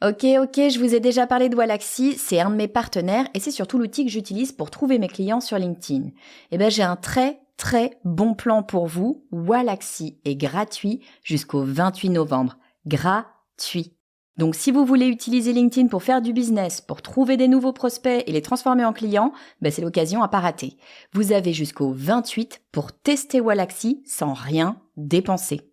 Ok, je vous ai déjà parlé de Wallaxy, c'est un de mes partenaires et c'est surtout l'outil que j'utilise pour trouver mes clients sur LinkedIn. J'ai un très bon plan pour vous. Wallaxy est gratuit jusqu'au 28 novembre. Gratuit. Donc si vous voulez utiliser LinkedIn pour faire du business, pour trouver des nouveaux prospects et les transformer en clients, c'est l'occasion à pas rater. Vous avez jusqu'au 28 pour tester Wallaxy sans rien dépenser.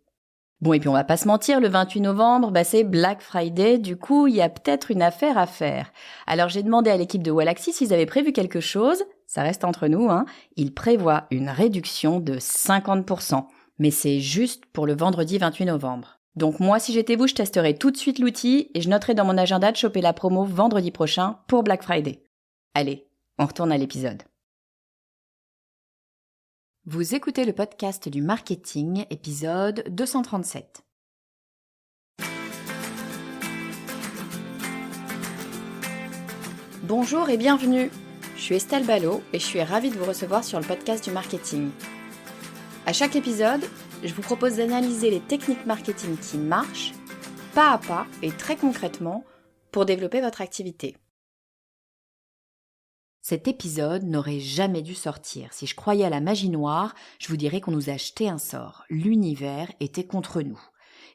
Bon, et puis on va pas se mentir, le 28 novembre, c'est Black Friday, du coup, il y a peut-être une affaire à faire. Alors j'ai demandé à l'équipe de Wallaxy s'ils avaient prévu quelque chose, ça reste entre nous, Ils prévoient une réduction de 50%, mais c'est juste pour le vendredi 28 novembre. Donc moi, si j'étais vous, je testerais tout de suite l'outil et je noterais dans mon agenda de choper la promo vendredi prochain pour Black Friday. Allez, on retourne à l'épisode. Vous écoutez le podcast du marketing, épisode 237. Bonjour et bienvenue. Je suis Estelle Ballot et je suis ravie de vous recevoir sur le podcast du marketing. À chaque épisode, je vous propose d'analyser les techniques marketing qui marchent, pas à pas et très concrètement, pour développer votre activité. Cet épisode n'aurait jamais dû sortir. Si je croyais à la magie noire, je vous dirais qu'on nous a jeté un sort. L'univers était contre nous.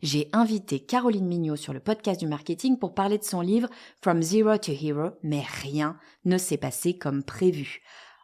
J'ai invité Caroline Mignot sur le podcast du marketing pour parler de son livre From Zero to Hero, mais rien ne s'est passé comme prévu.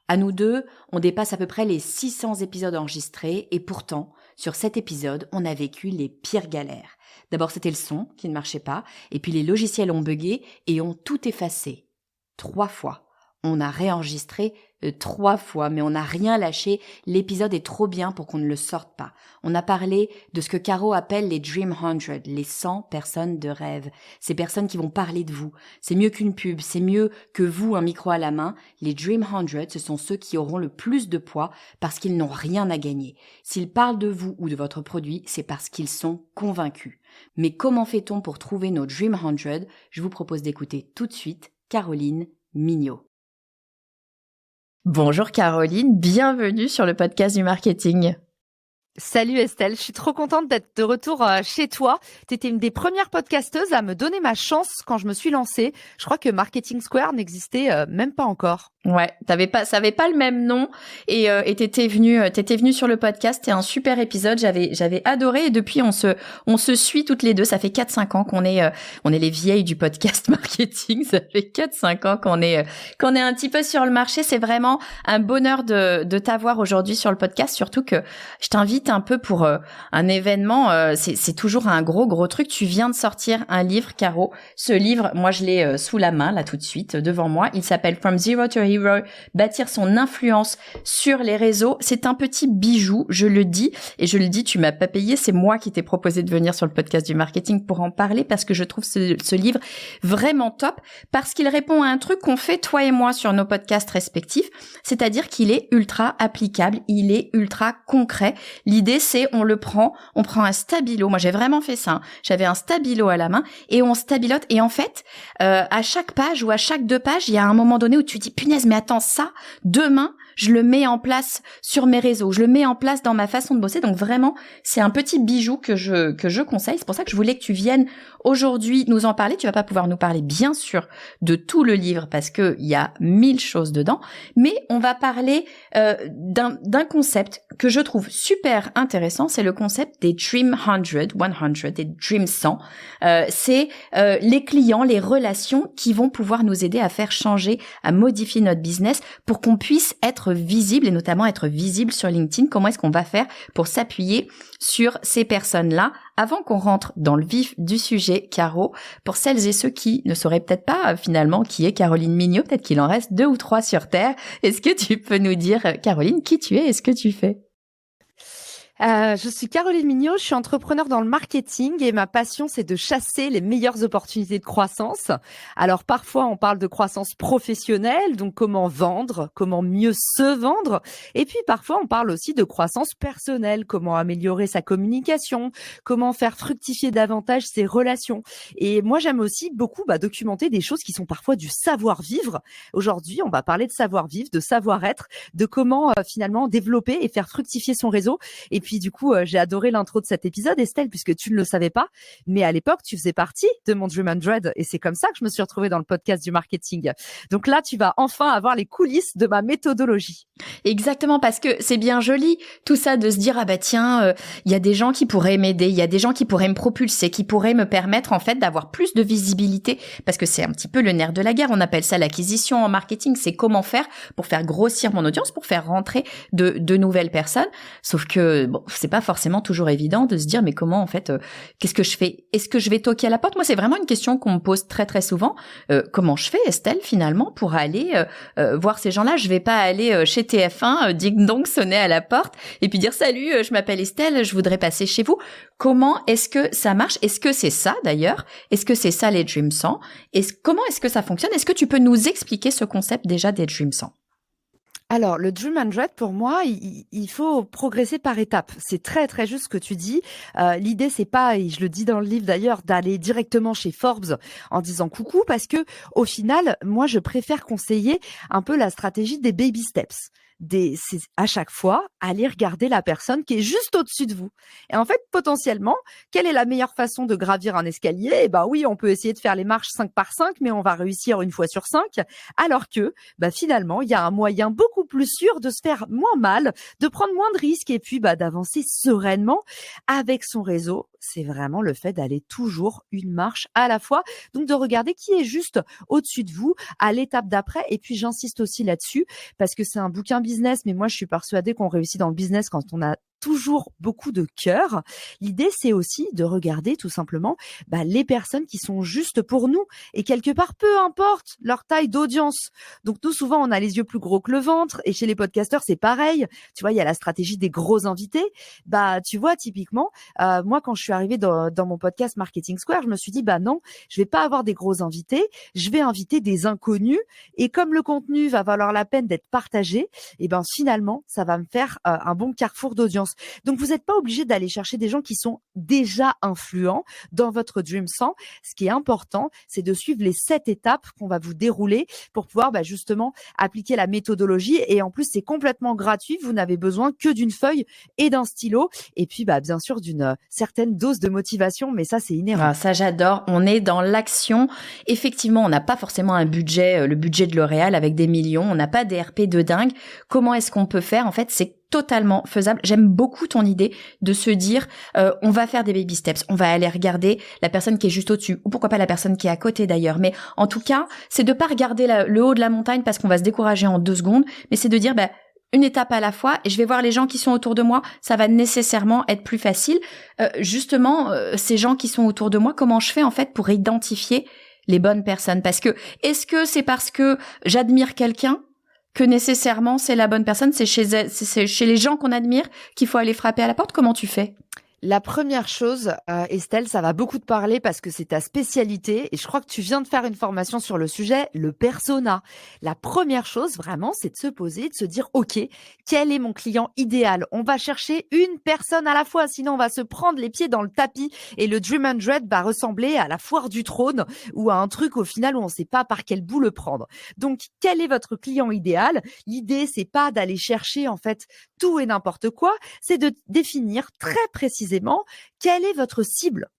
À nous deux, on dépasse à peu près les 600 épisodes enregistrés et pourtant, sur cet épisode, on a vécu les pires galères. D'abord, c'était le son qui ne marchait pas et puis les logiciels ont bugué et ont tout effacé. 3 fois. On a réenregistré 3 fois, mais on n'a rien lâché. L'épisode est trop bien pour qu'on ne le sorte pas. On a parlé de ce que Caro appelle les Dream 100, les 100 personnes de rêve. Ces personnes qui vont parler de vous. C'est mieux qu'une pub, c'est mieux que vous, un micro à la main. Les Dream 100, ce sont ceux qui auront le plus de poids parce qu'ils n'ont rien à gagner. S'ils parlent de vous ou de votre produit, c'est parce qu'ils sont convaincus. Mais comment fait-on pour trouver nos Dream 100 ? Je vous propose d'écouter tout de suite Caroline Mignot. Bonjour Caroline, bienvenue sur le podcast du marketing. Salut Estelle, je suis trop contente d'être de retour chez toi. Tu étais une des premières podcasteuses à me donner ma chance quand je me suis lancée. Je crois que Marketing Square n'existait même pas encore. Ouais, ça avait pas le même nom et t'étais venue sur le podcast, c'était un super épisode, j'avais adoré et depuis on se suit toutes les deux, ça fait 4-5 ans qu'on est les vieilles du podcast marketing, ça fait 4-5 ans qu'on est un petit peu sur le marché, c'est vraiment un bonheur de t'avoir aujourd'hui sur le podcast, surtout que je t'invite un peu pour un événement, c'est toujours un gros truc, tu viens de sortir un livre Caro, ce livre, moi je l'ai sous la main là tout de suite devant moi, il s'appelle From Zero to Hero, bâtir son influence sur les réseaux. C'est un petit bijou, je le dis, tu m'as pas payé, c'est moi qui t'ai proposé de venir sur le podcast du marketing pour en parler parce que je trouve ce livre vraiment top, parce qu'il répond à un truc qu'on fait toi et moi sur nos podcasts respectifs, c'est-à-dire qu'il est ultra applicable, il est ultra concret. L'idée c'est on prend un stabilo, moi j'ai vraiment fait ça, j'avais un stabilo à la main et on stabilote et en fait à chaque page ou à chaque 2 pages, il y a un moment donné où tu dis punaise mais attends, ça, demain, je le mets en place sur mes réseaux, je le mets en place dans ma façon de bosser. Donc vraiment, c'est un petit bijou que je conseille. C'est pour ça que je voulais que tu viennes aujourd'hui nous en parler. Tu vas pas pouvoir nous parler, bien sûr, de tout le livre parce que il y a 1000 choses dedans. Mais on va parler d'un concept que je trouve super intéressant. C'est le concept des Dream 100, des Dream 100. C'est les clients, les relations qui vont pouvoir nous aider à faire changer, à modifier notre business pour qu'on puisse être visible et notamment être visible sur LinkedIn. Comment est-ce qu'on va faire pour s'appuyer sur ces personnes-là? Avant qu'on rentre dans le vif du sujet, Caro, pour celles et ceux qui ne sauraient peut-être pas finalement qui est Caroline Mignot, peut-être qu'il en reste 2 ou 3 sur Terre, est-ce que tu peux nous dire, Caroline, qui tu es et ce que tu fais? Je suis Caroline Mignot, je suis entrepreneur dans le marketing et ma passion c'est de chasser les meilleures opportunités de croissance. Alors parfois on parle de croissance professionnelle, donc comment vendre, comment mieux se vendre, et puis parfois on parle aussi de croissance personnelle, comment améliorer sa communication, comment faire fructifier davantage ses relations. Et moi j'aime aussi beaucoup documenter des choses qui sont parfois du savoir-vivre. Aujourd'hui on va parler de savoir-vivre, de savoir-être, de comment finalement développer et faire fructifier son réseau. Et puis du coup, j'ai adoré l'intro de cet épisode, Estelle, puisque tu ne le savais pas, mais à l'époque, tu faisais partie de mon Dream 100 et c'est comme ça que je me suis retrouvée dans le podcast du marketing. Donc là, tu vas enfin avoir les coulisses de ma méthodologie. Exactement, parce que c'est bien joli tout ça de se dire ah bah tiens, il y a des gens qui pourraient m'aider, il y a des gens qui pourraient me propulser, qui pourraient me permettre en fait d'avoir plus de visibilité, parce que c'est un petit peu le nerf de la guerre. On appelle ça l'acquisition en marketing. C'est comment faire pour faire grossir mon audience, pour faire rentrer de nouvelles personnes. Sauf que bon, c'est pas forcément toujours évident de se dire mais comment en fait, qu'est-ce que je fais? Est-ce que je vais toquer à la porte? Moi, c'est vraiment une question qu'on me pose très très souvent. Comment je fais, Estelle, finalement, pour aller voir ces gens-là? Je vais pas aller chez TF1, ding dong, sonner à la porte et puis dire salut, je m'appelle Estelle, je voudrais passer chez vous. Comment est-ce que ça marche? Est-ce que c'est ça d'ailleurs? Est-ce que c'est ça les Dream 100? Comment est-ce que ça fonctionne? Est-ce que tu peux nous expliquer ce concept déjà des Dream 100? Alors, le Dream 100, pour moi, il faut progresser par étapes. C'est très, très juste ce que tu dis. L'idée, c'est pas, et je le dis dans le livre d'ailleurs, d'aller directement chez Forbes en disant coucou, parce que au final, moi, je préfère conseiller un peu la stratégie des baby steps. C'est à chaque fois aller regarder la personne qui est juste au-dessus de vous. Et en fait, potentiellement, quelle est la meilleure façon de gravir un escalier? Eh ben oui, on peut essayer de faire les marches 5 par 5, mais on va réussir une fois sur 5. Alors que, finalement, il y a un moyen beaucoup plus sûr de se faire moins mal, de prendre moins de risques et puis, d'avancer sereinement avec son réseau. C'est vraiment le fait d'aller toujours une marche à la fois. Donc, de regarder qui est juste au-dessus de vous à l'étape d'après. Et puis, j'insiste aussi là-dessus parce que c'est un bouquin business, mais moi, je suis persuadée qu'on réussit dans le business quand on a toujours beaucoup de cœur. L'idée, c'est aussi de regarder tout simplement les personnes qui sont justes pour nous. Et quelque part, peu importe leur taille d'audience. Donc, nous, souvent, on a les yeux plus gros que le ventre. Et chez les podcasteurs, c'est pareil. Tu vois, il y a la stratégie des gros invités. Tu vois, typiquement, moi, quand je suis arrivée dans mon podcast Marketing Square, je me suis dit, non, je vais pas avoir des gros invités. Je vais inviter des inconnus. Et comme le contenu va valoir la peine d'être partagé, et finalement, ça va me faire un bon carrefour d'audience. Donc, vous n'êtes pas obligé d'aller chercher des gens qui sont déjà influents dans votre Dream 100. Ce qui est important, c'est de suivre les 7 étapes qu'on va vous dérouler pour pouvoir justement appliquer la méthodologie. Et en plus, c'est complètement gratuit. Vous n'avez besoin que d'une feuille et d'un stylo. Et puis, bien sûr, d'une certaine dose de motivation. Mais ça, c'est inhérent. Ah, ça, j'adore. On est dans l'action. Effectivement, on n'a pas forcément un budget, le budget de L'Oréal avec des millions. On n'a pas des RP de dingue. Comment est-ce qu'on peut faire? En fait, c'est totalement faisable. J'aime beaucoup ton idée de se dire on va faire des baby steps, on va aller regarder la personne qui est juste au-dessus ou pourquoi pas la personne qui est à côté d'ailleurs, mais en tout cas c'est de pas regarder le haut de la montagne parce qu'on va se décourager en 2 secondes, mais c'est de dire une étape à la fois et je vais voir les gens qui sont autour de moi, ça va nécessairement être plus facile. Justement, ces gens qui sont autour de moi, comment je fais en fait pour identifier les bonnes personnes? Parce que est-ce que c'est parce que j'admire quelqu'un que nécessairement c'est la bonne personne? C'est chez les gens qu'on admire qu'il faut aller frapper à la porte? Comment tu fais? La première chose, Estelle, ça va beaucoup te parler parce que c'est ta spécialité et je crois que tu viens de faire une formation sur le sujet, le persona. La première chose, vraiment, c'est de se poser, de se dire, OK, quel est mon client idéal? On va chercher une personne à la fois, sinon on va se prendre les pieds dans le tapis et le Dream 100 va ressembler à la foire du trône ou à un truc au final où on ne sait pas par quel bout le prendre. Donc, quel est votre client idéal? L'idée, c'est pas d'aller chercher en fait tout et n'importe quoi, c'est de définir très précisément quelle est votre cible.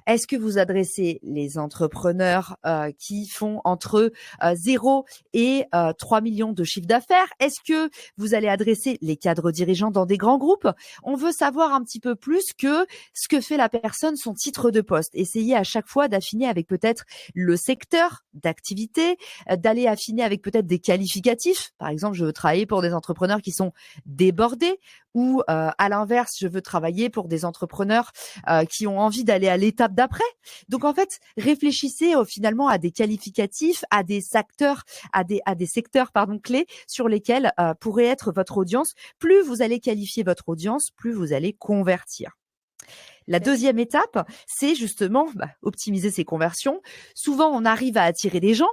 Est-ce que vous adressez les entrepreneurs qui font entre 0 et 3 millions de chiffre d'affaires? Est-ce que vous allez adresser les cadres dirigeants dans des grands groupes? On veut savoir un petit peu plus que ce que fait la personne, son titre de poste. Essayez à chaque fois d'affiner avec peut-être le secteur d'activité, d'aller affiner avec peut-être des qualificatifs. Par exemple, je veux travailler pour des entrepreneurs qui sont débordés ou à l'inverse, je veux travailler pour des entrepreneurs qui ont envie d'aller à l'étape d'après. Donc en fait, réfléchissez finalement à des qualificatifs, à des secteurs, clés sur lesquels pourrait être votre audience. Plus vous allez qualifier votre audience, plus vous allez convertir. La deuxième étape, c'est justement optimiser ses conversions. Souvent, on arrive à attirer des gens,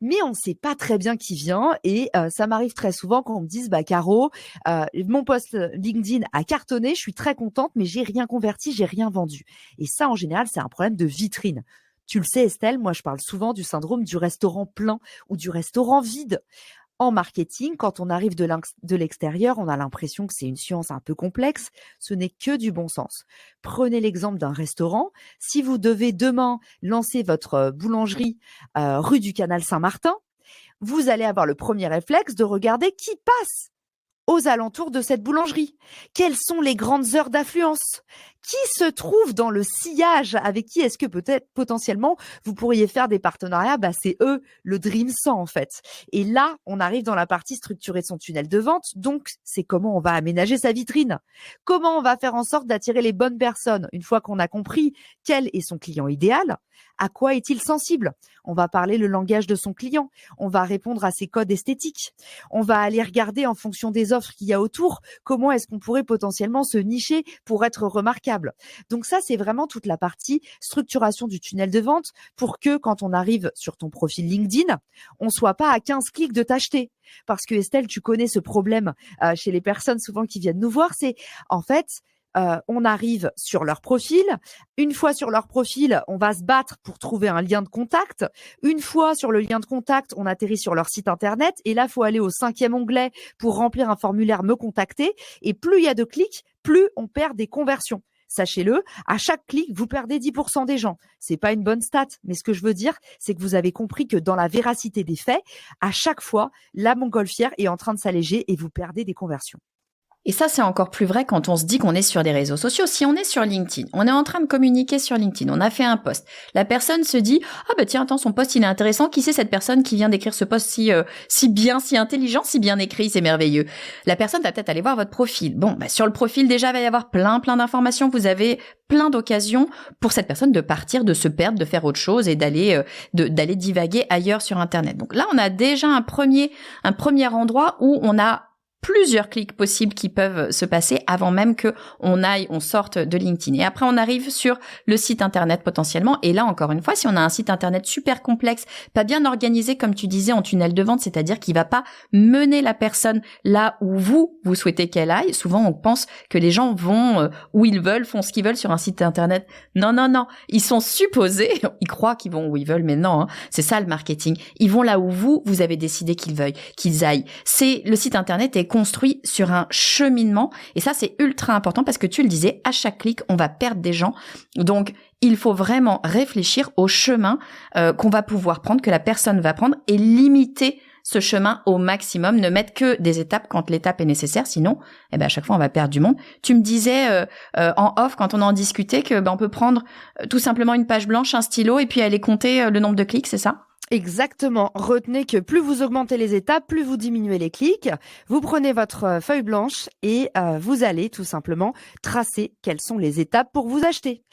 mais on ne sait pas très bien qui vient et ça m'arrive très souvent quand on me dise Caro, mon post LinkedIn a cartonné, je suis très contente, mais j'ai rien converti, j'ai rien vendu. Et ça, en général, c'est un problème de vitrine. Tu le sais, Estelle, moi, je parle souvent du syndrome du restaurant plein ou du restaurant vide. En marketing, quand on arrive de l'extérieur, on a l'impression que c'est une science un peu complexe. Ce n'est que du bon sens. Prenez l'exemple d'un restaurant. Si vous devez demain lancer votre boulangerie rue du Canal Saint-Martin, vous allez avoir le premier réflexe de regarder qui passe aux alentours de cette boulangerie. Quelles sont les grandes heures d'affluence? Qui se trouve dans le sillage? Avec qui est-ce que peut-être potentiellement vous pourriez faire des partenariats? C'est eux, le Dream 100 en fait. Et là, on arrive dans la partie structurée de son tunnel de vente. Donc, c'est comment on va aménager sa vitrine. Comment on va faire en sorte d'attirer les bonnes personnes. Une fois qu'on a compris quel est son client idéal, à quoi est-il sensible? On va parler le langage de son client. On va répondre à ses codes esthétiques. On va aller regarder en fonction des offres qu'il y a autour, comment est-ce qu'on pourrait potentiellement se nicher pour être remarquable. Donc ça, c'est vraiment toute la partie structuration du tunnel de vente pour que quand on arrive sur ton profil LinkedIn, on soit pas à 15 clics de t'acheter. Parce que Estelle, tu connais ce problème chez les personnes souvent qui viennent nous voir, c'est en fait, on arrive sur leur profil. Une fois sur leur profil, on va se battre pour trouver un lien de contact. Une fois sur le lien de contact, on atterrit sur leur site internet. Et là, il faut aller au 5e onglet pour remplir un formulaire Me contacter. Et plus il y a de clics, plus on perd des conversions. Sachez-le, à chaque clic, vous perdez 10% des gens. C'est pas une bonne stat, mais ce que je veux dire, c'est que vous avez compris que dans la véracité des faits, à chaque fois, la montgolfière est en train de s'alléger et vous perdez des conversions. Et ça, c'est encore plus vrai quand on se dit qu'on est sur des réseaux sociaux. Si on est sur LinkedIn, on est en train de communiquer sur LinkedIn, on a fait un post. La personne se dit « Ah bah tiens, attends, son post, il est intéressant. Qui c'est cette personne qui vient d'écrire ce post si bien, si intelligent, si bien écrit, c'est merveilleux. » La personne va peut-être aller voir votre profil. Bon, sur le profil, déjà, il va y avoir plein d'informations. Vous avez plein d'occasions pour cette personne de partir, de se perdre, de faire autre chose et d'aller divaguer ailleurs sur Internet. Donc là, on a déjà un premier endroit où on a plusieurs clics possibles qui peuvent se passer avant même que on sorte de LinkedIn. Et après, on arrive sur le site internet potentiellement. Et là, encore une fois, si on a un site internet super complexe, pas bien organisé, comme tu disais, en tunnel de vente, c'est-à-dire qu'il va pas mener la personne là où vous souhaitez qu'elle aille. Souvent, on pense que les gens vont où ils veulent, font ce qu'ils veulent sur un site internet. Non. Ils sont supposés, ils croient qu'ils vont où ils veulent, mais non, c'est ça le marketing. Ils vont là où vous avez décidé qu'ils aillent. Le site internet est construit sur un cheminement et ça c'est ultra important parce que tu le disais, à chaque clic on va perdre des gens, donc il faut vraiment réfléchir au chemin qu'on va pouvoir prendre, que la personne va prendre et limiter ce chemin au maximum, ne mettre que des étapes quand l'étape est nécessaire, sinon à chaque fois on va perdre du monde. Tu me disais en off quand on en discutait que on peut prendre tout simplement une page blanche, un stylo et puis aller compter le nombre de clics, c'est ça? Exactement. Retenez que plus vous augmentez les étapes, plus vous diminuez les clics. Vous prenez votre feuille blanche et vous allez tout simplement tracer quelles sont les étapes pour vous acheter.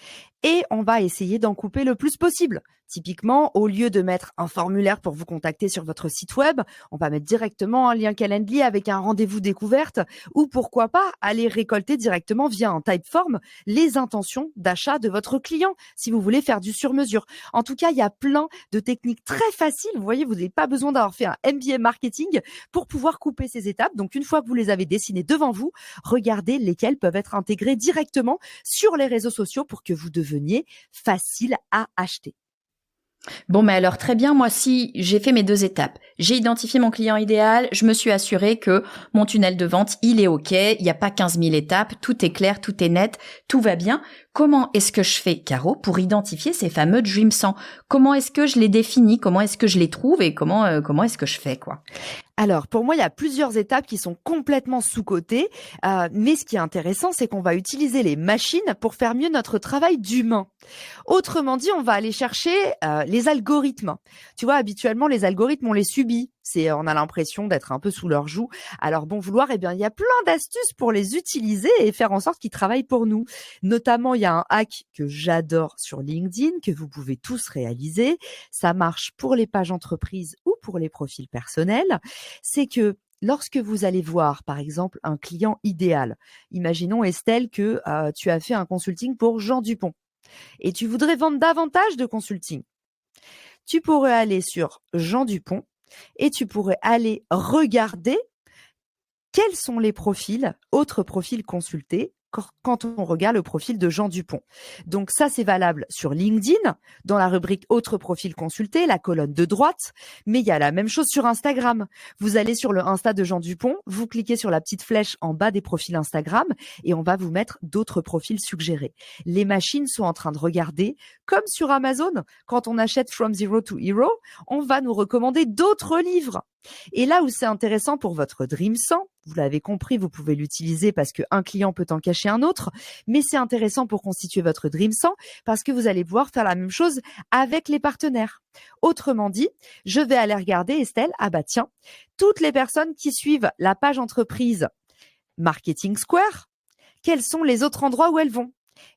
Et on va essayer d'en couper le plus possible. Typiquement, au lieu de mettre un formulaire pour vous contacter sur votre site web, on va mettre directement un lien Calendly avec un rendez-vous découverte ou pourquoi pas aller récolter directement via un Typeform les intentions d'achat de votre client si vous voulez faire du sur-mesure. En tout cas, il y a plein de techniques très faciles. Vous voyez, vous n'avez pas besoin d'avoir fait un MBA marketing pour pouvoir couper ces étapes. Donc, une fois que vous les avez dessinées devant vous, regardez lesquelles peuvent être intégrées directement sur les réseaux sociaux pour que vous deveniez facile à acheter. Bon, mais alors très bien, moi si j'ai fait mes 2 étapes, j'ai identifié mon client idéal, je me suis assurée que mon tunnel de vente, il est OK, il n'y a pas 15 000 étapes, tout est clair, tout est net, tout va bien. Comment est-ce que je fais, Caro, pour identifier ces fameux Dream 100? Comment est-ce que je les définis? Comment est-ce que je les trouve? Et comment est-ce que je fais, quoi? Alors, pour moi, il y a plusieurs étapes qui sont complètement sous-cotées. Mais ce qui est intéressant, c'est qu'on va utiliser les machines pour faire mieux notre travail d'humain. Autrement dit, on va aller chercher les algorithmes. Tu vois, habituellement, les algorithmes, on les subit. On a l'impression d'être un peu sous leur joug. Alors, bon vouloir, il y a plein d'astuces pour les utiliser et faire en sorte qu'ils travaillent pour nous. Notamment, il y a un hack que j'adore sur LinkedIn, que vous pouvez tous réaliser. Ça marche pour les pages entreprises ou pour les profils personnels. C'est que lorsque vous allez voir, par exemple, un client idéal, imaginons Estelle que tu as fait un consulting pour Jean Dupont et tu voudrais vendre davantage de consulting. Tu pourrais aller sur Jean Dupont et tu pourrais aller regarder quels sont les profils, autres profils consultés quand on regarde le profil de Jean Dupont. Donc ça, c'est valable sur LinkedIn, dans la rubrique Autres profils consultés, la colonne de droite, mais il y a la même chose sur Instagram. Vous allez sur le Insta de Jean Dupont, vous cliquez sur la petite flèche en bas des profils Instagram et on va vous mettre d'autres profils suggérés. Les machines sont en train de regarder, comme sur Amazon, quand on achète From Zero to Hero, on va nous recommander d'autres livres. Et là où c'est intéressant pour votre Dream 100, vous l'avez compris, vous pouvez l'utiliser parce qu'un client peut en cacher un autre, mais c'est intéressant pour constituer votre Dream 100 parce que vous allez pouvoir faire la même chose avec les partenaires. Autrement dit, je vais aller regarder, Estelle, ah bah tiens, toutes les personnes qui suivent la page entreprise Marketing Square, quels sont les autres endroits où elles vont?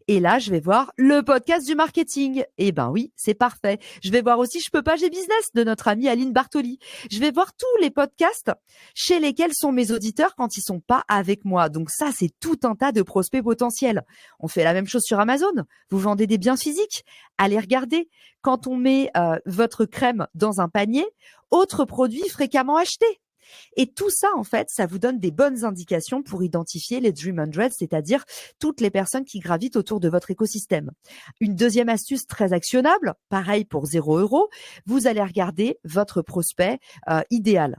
Et là, je vais voir le podcast du marketing. Eh ben oui, c'est parfait. Je vais voir aussi Je peux pas, j'ai business de notre amie Aline Bartoli. Je vais voir tous les podcasts chez lesquels sont mes auditeurs quand ils sont pas avec moi. Donc ça, c'est tout un tas de prospects potentiels. On fait la même chose sur Amazon. Vous vendez des biens physiques? Allez regarder. Quand on met votre crème dans un panier, autres produits fréquemment achetés. Et tout ça, en fait, ça vous donne des bonnes indications pour identifier les Dream 100, c'est-à-dire toutes les personnes qui gravitent autour de votre écosystème. Une deuxième astuce très actionnable, pareil pour 0 €, vous allez regarder votre prospect idéal.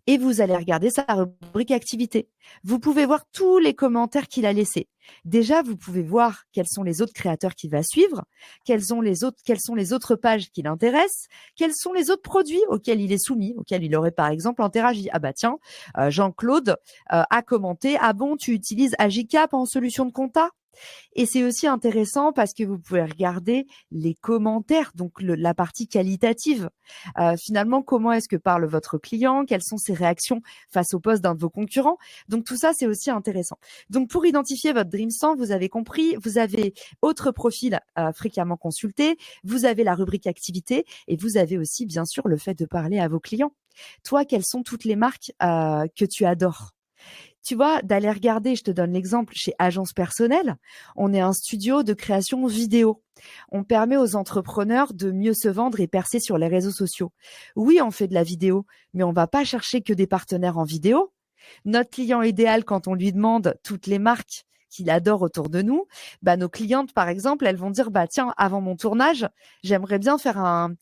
Et vous allez regarder sa rubrique activité. Vous pouvez voir tous les commentaires qu'il a laissés. Déjà, vous pouvez voir quels sont les autres créateurs qu'il va suivre, quelles sont les autres pages qui l'intéressent, quels sont les autres produits auxquels il est soumis, auxquels il aurait par exemple interagi. Ah bah tiens, Jean-Claude a commenté, ah bon, tu utilises Agicap en solution de compta? Et c'est aussi intéressant parce que vous pouvez regarder les commentaires, donc la partie qualitative. Finalement, comment est-ce que parle votre client? Quelles sont ses réactions face au poste d'un de vos concurrents? Donc tout ça, c'est aussi intéressant. Donc pour identifier votre Dream 100, vous avez compris, vous avez autres profils fréquemment consultés, vous avez la rubrique activité et vous avez aussi bien sûr le fait de parler à vos clients. Toi, quelles sont toutes les marques que tu adores? Tu vois, d'aller regarder, je te donne l'exemple, chez Agence Personnelle, on est un studio de création vidéo. On permet aux entrepreneurs de mieux se vendre et percer sur les réseaux sociaux. Oui, on fait de la vidéo, mais on va pas chercher que des partenaires en vidéo. Notre client idéal, quand on lui demande toutes les marques qu'il adore autour de nous, bah, nos clientes, par exemple, elles vont dire, bah, tiens, avant mon tournage, j'aimerais bien faire un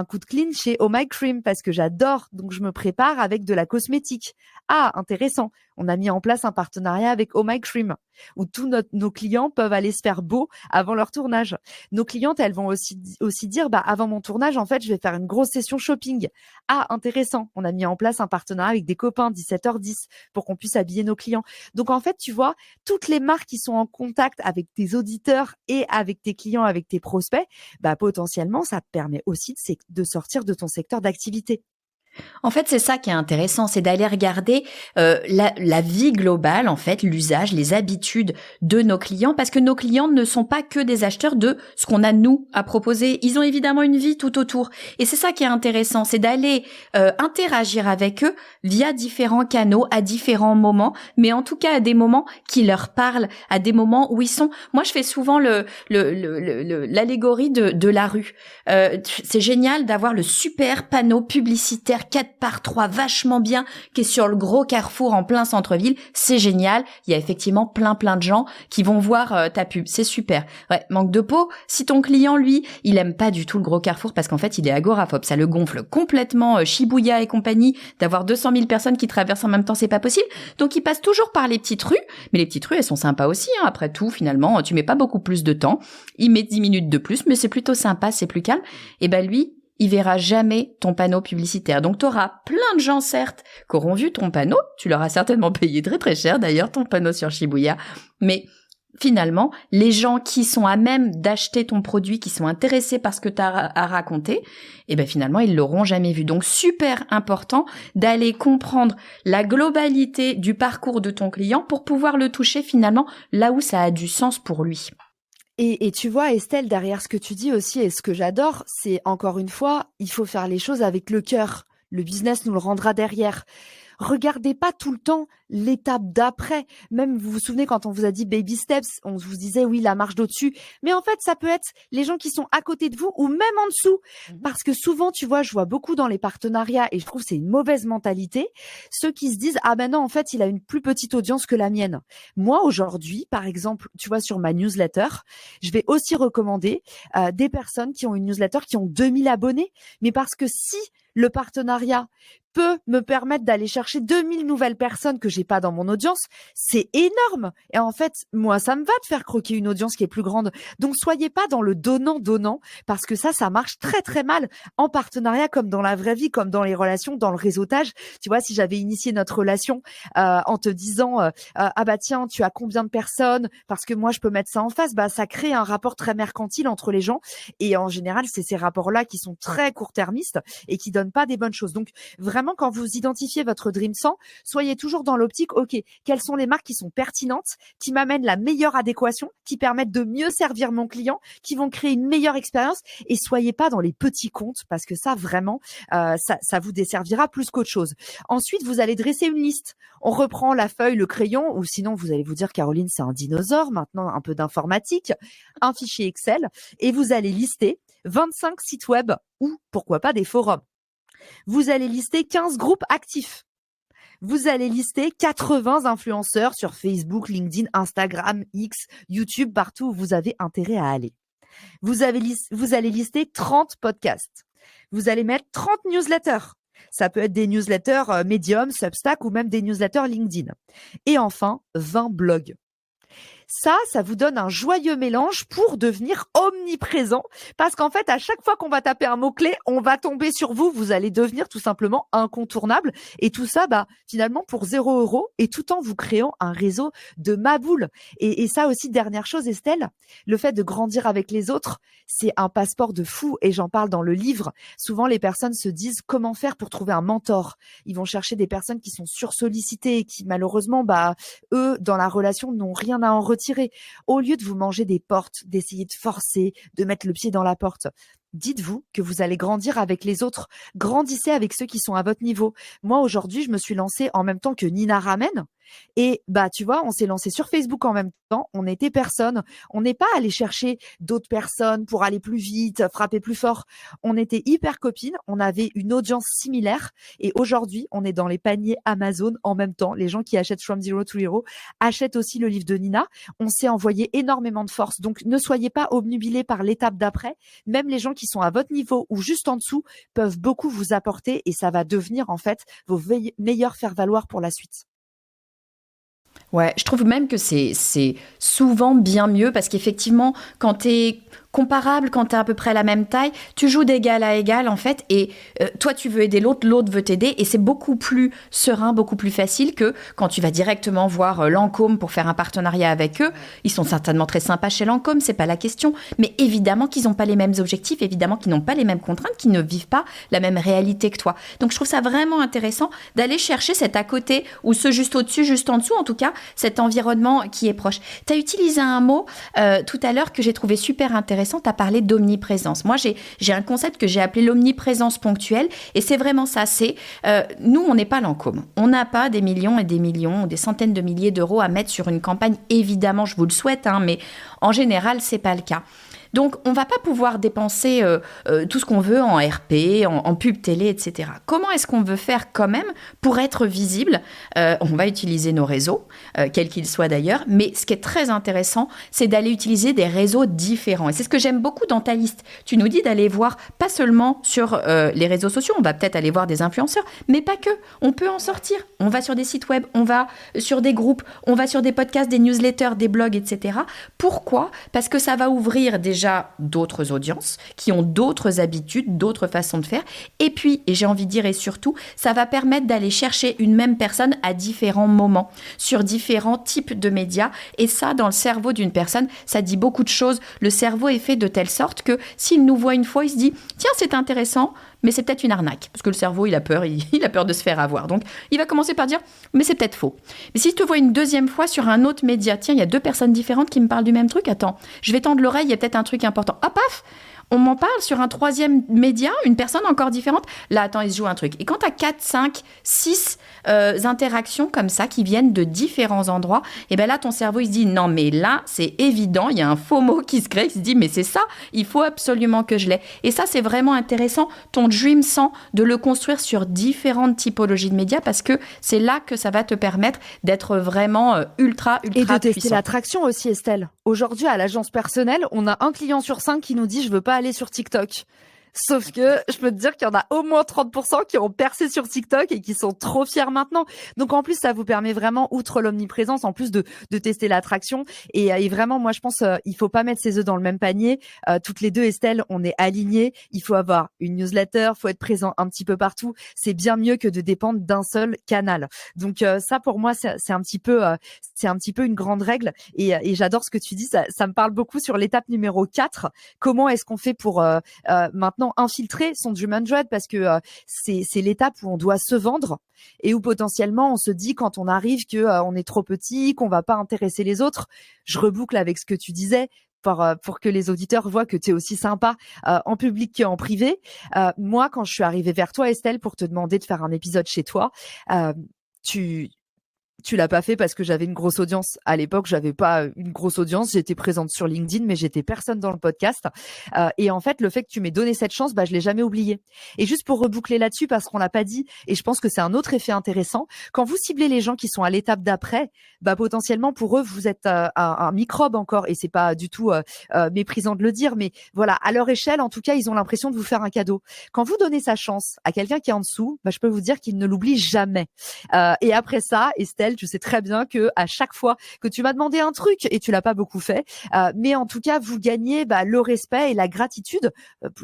coup de clean chez Oh My Cream parce que j'adore. Donc, je me prépare avec de la cosmétique. Ah, intéressant. On a mis en place un partenariat avec Oh My Cream où tous nos clients peuvent aller se faire beau avant leur tournage. Nos clientes, elles vont aussi dire, bah, avant mon tournage, en fait, je vais faire une grosse session shopping. Ah, intéressant. On a mis en place un partenariat avec des copains, 17h10, pour qu'on puisse habiller nos clients. Donc, en fait, tu vois, toutes les marques qui sont en contact avec tes auditeurs et avec tes clients, avec tes prospects, bah, potentiellement, ça te permet aussi de sortir de ton secteur d'activité. En fait, c'est ça qui est intéressant, c'est d'aller regarder la vie globale, en fait, l'usage, les habitudes de nos clients, parce que nos clients ne sont pas que des acheteurs de ce qu'on a nous à proposer. Ils ont évidemment une vie tout autour, et c'est ça qui est intéressant, c'est d'aller interagir avec eux via différents canaux, à différents moments, mais en tout cas à des moments qui leur parlent, à des moments où ils sont. Moi, je fais souvent l'allégorie de la rue. C'est génial d'avoir le super panneau publicitaire 4x3 vachement bien qui est sur le gros carrefour en plein centre-ville. C'est génial. Il y a effectivement plein de gens qui vont voir ta pub. C'est super. Ouais, manque de peau. Si ton client, lui, il aime pas du tout le gros carrefour parce qu'en fait, il est agoraphobe. Ça le gonfle complètement. Shibuya et compagnie, d'avoir 200 000 personnes qui traversent en même temps, c'est pas possible. Donc, il passe toujours par les petites rues. Mais les petites rues, elles sont sympas aussi. Hein. Après tout, finalement, tu mets pas beaucoup plus de temps. Il met 10 minutes de plus, mais c'est plutôt sympa, c'est plus calme. Et ben lui, il verra jamais ton panneau publicitaire. Donc, tu auras plein de gens, certes, qui auront vu ton panneau. Tu leur as certainement payé très très cher, d'ailleurs, ton panneau sur Shibuya. Mais finalement, les gens qui sont à même d'acheter ton produit, qui sont intéressés par ce que tu as à raconter, eh ben finalement, ils l'auront jamais vu. Donc, super important d'aller comprendre la globalité du parcours de ton client pour pouvoir le toucher finalement là où ça a du sens pour lui. Et tu vois, Estelle, derrière ce que tu dis aussi, et ce que j'adore, c'est encore une fois, il faut faire les choses avec le cœur. Le business nous le rendra derrière. regardez pas tout le temps l'étape d'après. Même, vous vous souvenez quand on vous a dit baby steps, on vous disait oui, la marche d'au-dessus. Mais en fait, ça peut être les gens qui sont à côté de vous ou même en dessous. Parce que souvent, tu vois, je vois beaucoup dans les partenariats et je trouve que c'est une mauvaise mentalité. Ceux qui se disent, ah ben non, en fait, il a une plus petite audience que la mienne. Moi, aujourd'hui, par exemple, tu vois, sur ma newsletter, je vais aussi recommander des personnes qui ont une newsletter qui ont 2000 abonnés. Mais parce que si le partenariat peut me permettre d'aller chercher 2000 nouvelles personnes que j'ai pas dans mon audience, c'est énorme. Et en fait, moi, ça me va de faire croquer une audience qui est plus grande. Donc, soyez pas dans le donnant-donnant, parce que ça marche très, très mal en partenariat, comme dans la vraie vie, comme dans les relations, dans le réseautage. Tu vois, si j'avais initié notre relation en te disant ah bah tiens, tu as combien de personnes, parce que moi, je peux mettre ça en face, bah ça crée un rapport très mercantile entre les gens. Et en général, c'est ces rapports-là qui sont très court-termistes et qui donnent pas des bonnes choses. Donc, vraiment, quand vous identifiez votre Dream 100, soyez toujours dans l'optique, ok, quelles sont les marques qui sont pertinentes, qui m'amènent la meilleure adéquation, qui permettent de mieux servir mon client, qui vont créer une meilleure expérience, et soyez pas dans les petits comptes, parce que ça, vraiment, ça vous desservira plus qu'autre chose. Ensuite, vous allez dresser une liste. On reprend la feuille, le crayon, ou sinon, vous allez vous dire, Caroline, c'est un dinosaure, maintenant un peu d'informatique, un fichier Excel, et vous allez lister 25 sites web ou, pourquoi pas, des forums. Vous allez lister 15 groupes actifs. Vous allez lister 80 influenceurs sur Facebook, LinkedIn, Instagram, X, YouTube, partout où vous avez intérêt à aller. Vous allez lister 30 podcasts. Vous allez mettre 30 newsletters. Ça peut être des newsletters Medium, Substack ou même des newsletters LinkedIn. Et enfin, 20 blogs. Ça vous donne un joyeux mélange pour devenir omniprésent, parce qu'en fait, à chaque fois qu'on va taper un mot-clé, on va tomber sur vous, vous allez devenir tout simplement incontournable, et tout ça, finalement, pour 0 € et tout en vous créant un réseau de maboules. Et ça aussi, dernière chose, Estelle, le fait de grandir avec les autres, c'est un passeport de fou, et j'en parle dans le livre. Souvent, les personnes se disent comment faire pour trouver un mentor. Ils vont chercher des personnes qui sont sursollicitées, qui malheureusement, eux, dans la relation, n'ont rien à en retirer. Au lieu de vous manger des portes, d'essayer de forcer, de mettre le pied dans la porte, dites-vous que vous allez grandir avec les autres. Grandissez avec ceux qui sont à votre niveau. Moi, aujourd'hui, je me suis lancée en même temps que Nina Ramen. Et tu vois, on s'est lancé sur Facebook en même temps. On était personne. On n'est pas allé chercher d'autres personnes pour aller plus vite, frapper plus fort. On était hyper copines. On avait une audience similaire. Et aujourd'hui, on est dans les paniers Amazon en même temps. Les gens qui achètent From Zero to Hero achètent aussi le livre de Nina. On s'est envoyé énormément de force. Donc, ne soyez pas obnubilés par l'étape d'après. Même les gens qui sont à votre niveau ou juste en dessous peuvent beaucoup vous apporter, et ça va devenir en fait vos meilleurs faire-valoir pour la suite. Ouais, je trouve même que c'est souvent bien mieux, parce qu'effectivement, quand t'es comparable, quand t'es à peu près à la même taille, tu joues d'égal à égal en fait, et toi tu veux aider l'autre, l'autre veut t'aider, et c'est beaucoup plus serein, beaucoup plus facile que quand tu vas directement voir Lancôme pour faire un partenariat avec eux. Ils sont certainement très sympas chez Lancôme, c'est pas la question, mais évidemment qu'ils n'ont pas les mêmes objectifs, évidemment qu'ils n'ont pas les mêmes contraintes, qu'ils ne vivent pas la même réalité que toi. Donc je trouve ça vraiment intéressant d'aller chercher cet à côté, ou ce juste au-dessus, juste en dessous, en tout cas cet environnement qui est proche. Tu as utilisé un mot tout à l'heure que j'ai trouvé super intéressant. Tu as parlé d'omniprésence. Moi, j'ai un concept que j'ai appelé l'omniprésence ponctuelle, et c'est vraiment ça. C'est nous, on n'est pas Lancôme. On n'a pas des millions et des millions, des centaines de milliers d'euros à mettre sur une campagne. Évidemment, je vous le souhaite, mais en général, c'est pas le cas. Donc, on ne va pas pouvoir dépenser tout ce qu'on veut en RP, en pub télé, etc. Comment est-ce qu'on veut faire quand même pour être visible ? On va utiliser nos réseaux, quels qu'ils soient d'ailleurs, mais ce qui est très intéressant, c'est d'aller utiliser des réseaux différents. Et c'est ce que j'aime beaucoup dans ta liste. Tu nous dis d'aller voir, pas seulement sur les réseaux sociaux, on va peut-être aller voir des influenceurs, mais pas que. On peut en sortir. On va sur des sites web, on va sur des groupes, on va sur des podcasts, des newsletters, des blogs, etc. Pourquoi ? Parce que ça va ouvrir déjà d'autres audiences qui ont d'autres habitudes, d'autres façons de faire. Et puis, et j'ai envie de dire et surtout, ça va permettre d'aller chercher une même personne à différents moments, sur différents types de médias. Et ça, dans le cerveau d'une personne, ça dit beaucoup de choses. Le cerveau est fait de telle sorte que s'il nous voit une fois, il se dit « Tiens, c'est intéressant », mais c'est peut-être une arnaque, parce que le cerveau, il a peur de se faire avoir. Donc, il va commencer par dire « mais c'est peut-être faux ». Mais s'il te voit une deuxième fois sur un autre média, tiens, il y a 2 personnes différentes qui me parlent du même truc, attends, je vais tendre l'oreille, il y a peut-être un truc important. Ah, paf, on m'en parle sur un troisième média, une personne encore différente. Là, attends, il se joue un truc. Et quand tu as 4, 5, 6 interactions comme ça qui viennent de différents endroits, et bien là, ton cerveau, il se dit, non, mais là, c'est évident, il y a un faux mot qui se crée, il se dit, mais c'est ça, il faut absolument que je l'ai. Et ça, c'est vraiment intéressant, ton Dream 100, de le construire sur différentes typologies de médias, parce que c'est là que ça va te permettre d'être vraiment ultra Et de tester puissant. l'attraction aussi, Estelle. Aujourd'hui, à l'agence personnelle, on a un client sur 5 qui nous dit « je veux pas aller sur TikTok ». Sauf que je peux te dire qu'il y en a au moins 30% qui ont percé sur TikTok et qui sont trop fiers maintenant. Donc en plus, ça vous permet vraiment, outre l'omniprésence, en plus de tester l'attraction. Et vraiment, moi, je pense il faut pas mettre ses œufs dans le même panier. Toutes les deux, Estelle, on est alignés. Il faut avoir une newsletter, faut être présent un petit peu partout. C'est bien mieux que de dépendre d'un seul canal. Donc ça, pour moi, c'est un petit peu une grande règle. Et j'adore ce que tu dis. Ça me parle beaucoup sur l'étape numéro 4. Comment est-ce qu'on fait pour maintenant infiltrer son Dream 100, parce que c'est l'étape où on doit se vendre et où potentiellement on se dit quand on arrive que on est trop petit, qu'on va pas intéresser les autres. Je reboucle avec ce que tu disais pour que les auditeurs voient que tu es aussi sympa en public qu'en privé. Moi, quand je suis arrivée vers toi, Estelle, pour te demander de faire un épisode chez toi, tu l'as pas fait parce que j'avais une grosse audience. À l'époque, j'avais pas une grosse audience. J'étais présente sur LinkedIn, mais j'étais personne dans le podcast. Et en fait, le fait que tu m'aies donné cette chance, je l'ai jamais oublié. Et juste pour reboucler là-dessus, parce qu'on l'a pas dit, et je pense que c'est un autre effet intéressant, quand vous ciblez les gens qui sont à l'étape d'après, potentiellement pour eux, vous êtes un microbe encore, et c'est pas du tout méprisant de le dire, mais voilà, à leur échelle, en tout cas, ils ont l'impression de vous faire un cadeau. Quand vous donnez sa chance à quelqu'un qui est en dessous, je peux vous dire qu'il ne l'oublie jamais. Et après ça, Estelle, tu sais très bien que à chaque fois que tu m'as demandé un truc, et tu l'as pas beaucoup fait, mais en tout cas, vous gagnez le respect et la gratitude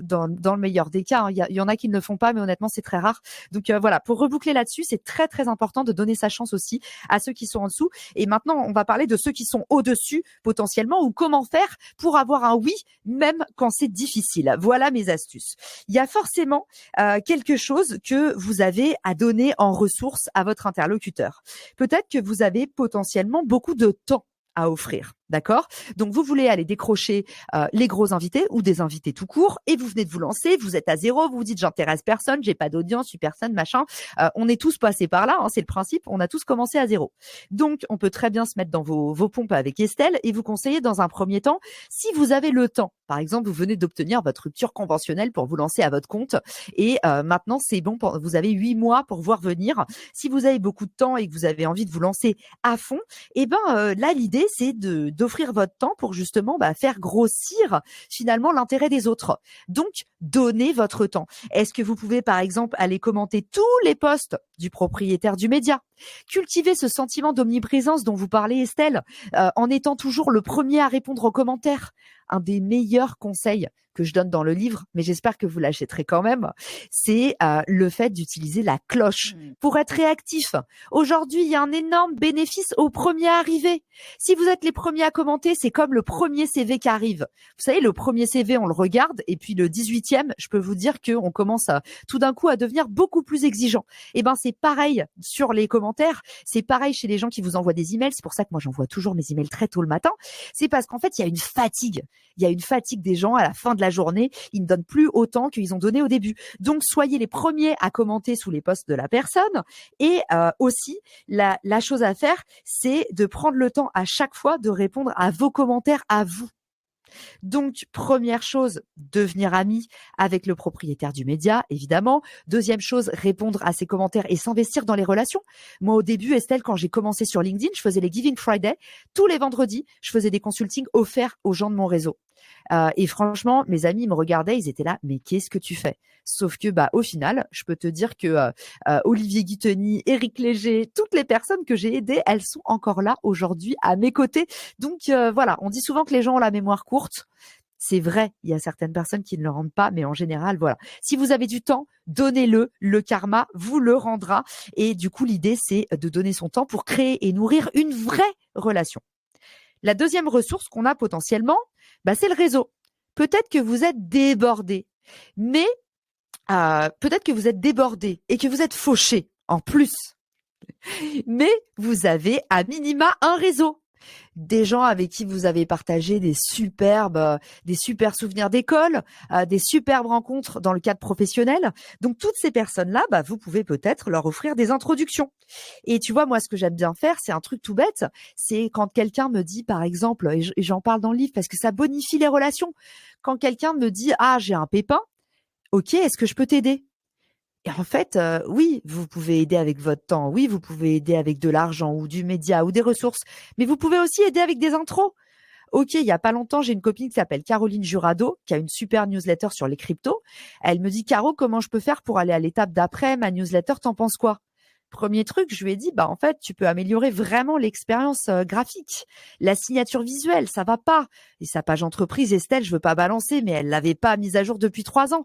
dans le meilleur des cas. Il y en a qui ne le font pas, mais honnêtement, c'est très rare. Donc voilà, pour reboucler là-dessus, c'est très très important de donner sa chance aussi à ceux qui sont en dessous. Et maintenant, on va parler de ceux qui sont au-dessus potentiellement, ou comment faire pour avoir un oui, même quand c'est difficile. Voilà mes astuces. Il y a forcément quelque chose que vous avez à donner en ressources à votre interlocuteur. Peut-être que vous avez potentiellement beaucoup de temps à offrir. D'accord? Donc, vous voulez aller décrocher les gros invités ou des invités tout court, et vous venez de vous lancer, vous êtes à zéro, vous vous dites j'intéresse personne, j'ai pas d'audience, je suis personne, machin. On est tous passés par là, c'est le principe, on a tous commencé à zéro. Donc, on peut très bien se mettre dans vos pompes avec Estelle et vous conseiller dans un premier temps, si vous avez le temps. Par exemple, vous venez d'obtenir votre rupture conventionnelle pour vous lancer à votre compte et maintenant, c'est bon, vous avez 8 mois pour voir venir. Si vous avez beaucoup de temps et que vous avez envie de vous lancer à fond, là, l'idée, c'est d'offrir votre temps pour justement faire grossir finalement l'intérêt des autres. Donc, donnez votre temps. Est-ce que vous pouvez, par exemple, aller commenter tous les posts du propriétaire du média? Cultivez ce sentiment d'omniprésence dont vous parlez, Estelle, en étant toujours le premier à répondre aux commentaires. Un des meilleurs conseils que je donne dans le livre, mais j'espère que vous l'achèterez quand même, c'est le fait d'utiliser la cloche pour être réactif. Aujourd'hui, il y a un énorme bénéfice au premier arrivé. Si vous êtes les premiers à commenter, c'est comme le premier CV qui arrive. Vous savez, le premier CV, on le regarde, et puis le 18e, je peux vous dire qu'on commence tout d'un coup à devenir beaucoup plus exigeant. C'est pareil sur les commentaires, c'est pareil chez les gens qui vous envoient des emails. C'est pour ça que moi, j'envoie toujours mes emails très tôt le matin. C'est parce qu'en fait, il y a une fatigue. Il y a une fatigue des gens à la fin de la journée. Ils ne donnent plus autant qu'ils ont donné au début. Donc, soyez les premiers à commenter sous les posts de la personne. Et aussi, la chose à faire, c'est de prendre le temps à chaque fois de répondre à vos commentaires à vous. Donc, première chose, devenir ami avec le propriétaire du média, évidemment. Deuxième chose, répondre à ses commentaires et s'investir dans les relations. Moi, au début, Estelle, quand j'ai commencé sur LinkedIn, je faisais les Giving Friday. Tous les vendredis, je faisais des consultings offerts aux gens de mon réseau. Et franchement, mes amis me regardaient, ils étaient là, mais qu'est-ce que tu fais? Sauf que, au final, je peux te dire que Olivier Guitoni, Éric Léger, toutes les personnes que j'ai aidées, elles sont encore là aujourd'hui à mes côtés. Donc voilà, on dit souvent que les gens ont la mémoire courte. C'est vrai, il y a certaines personnes qui ne le rendent pas, mais en général, voilà. Si vous avez du temps, donnez-le, le karma vous le rendra. Et du coup, l'idée, c'est de donner son temps pour créer et nourrir une vraie relation. La deuxième ressource qu'on a potentiellement, c'est le réseau. Peut-être que vous êtes débordé, mais peut-être que vous êtes débordé et que vous êtes fauché en plus. Mais vous avez à minima un réseau. des gens avec qui vous avez partagé des super souvenirs d'école, des superbes rencontres dans le cadre professionnel. Donc toutes ces personnes-là, vous pouvez peut-être leur offrir des introductions. Et tu vois, moi, ce que j'aime bien faire, c'est un truc tout bête, c'est quand quelqu'un me dit, par exemple, et j'en parle dans le livre parce que ça bonifie les relations, quand quelqu'un me dit, ah, j'ai un pépin, ok, est-ce que je peux t'aider? Et en fait, oui, vous pouvez aider avec votre temps, oui, vous pouvez aider avec de l'argent ou du média ou des ressources, mais vous pouvez aussi aider avec des intros. Ok, il y a pas longtemps, j'ai une copine qui s'appelle Caroline Jurado, qui a une super newsletter sur les cryptos. Elle me dit, Caro, comment je peux faire pour aller à l'étape d'après ma newsletter? T'en penses quoi? Premier truc, je lui ai dit, en fait, tu peux améliorer vraiment l'expérience graphique. La signature visuelle, ça va pas. Et sa page entreprise, Estelle, je veux pas balancer, mais elle l'avait pas mise à jour depuis 3 ans.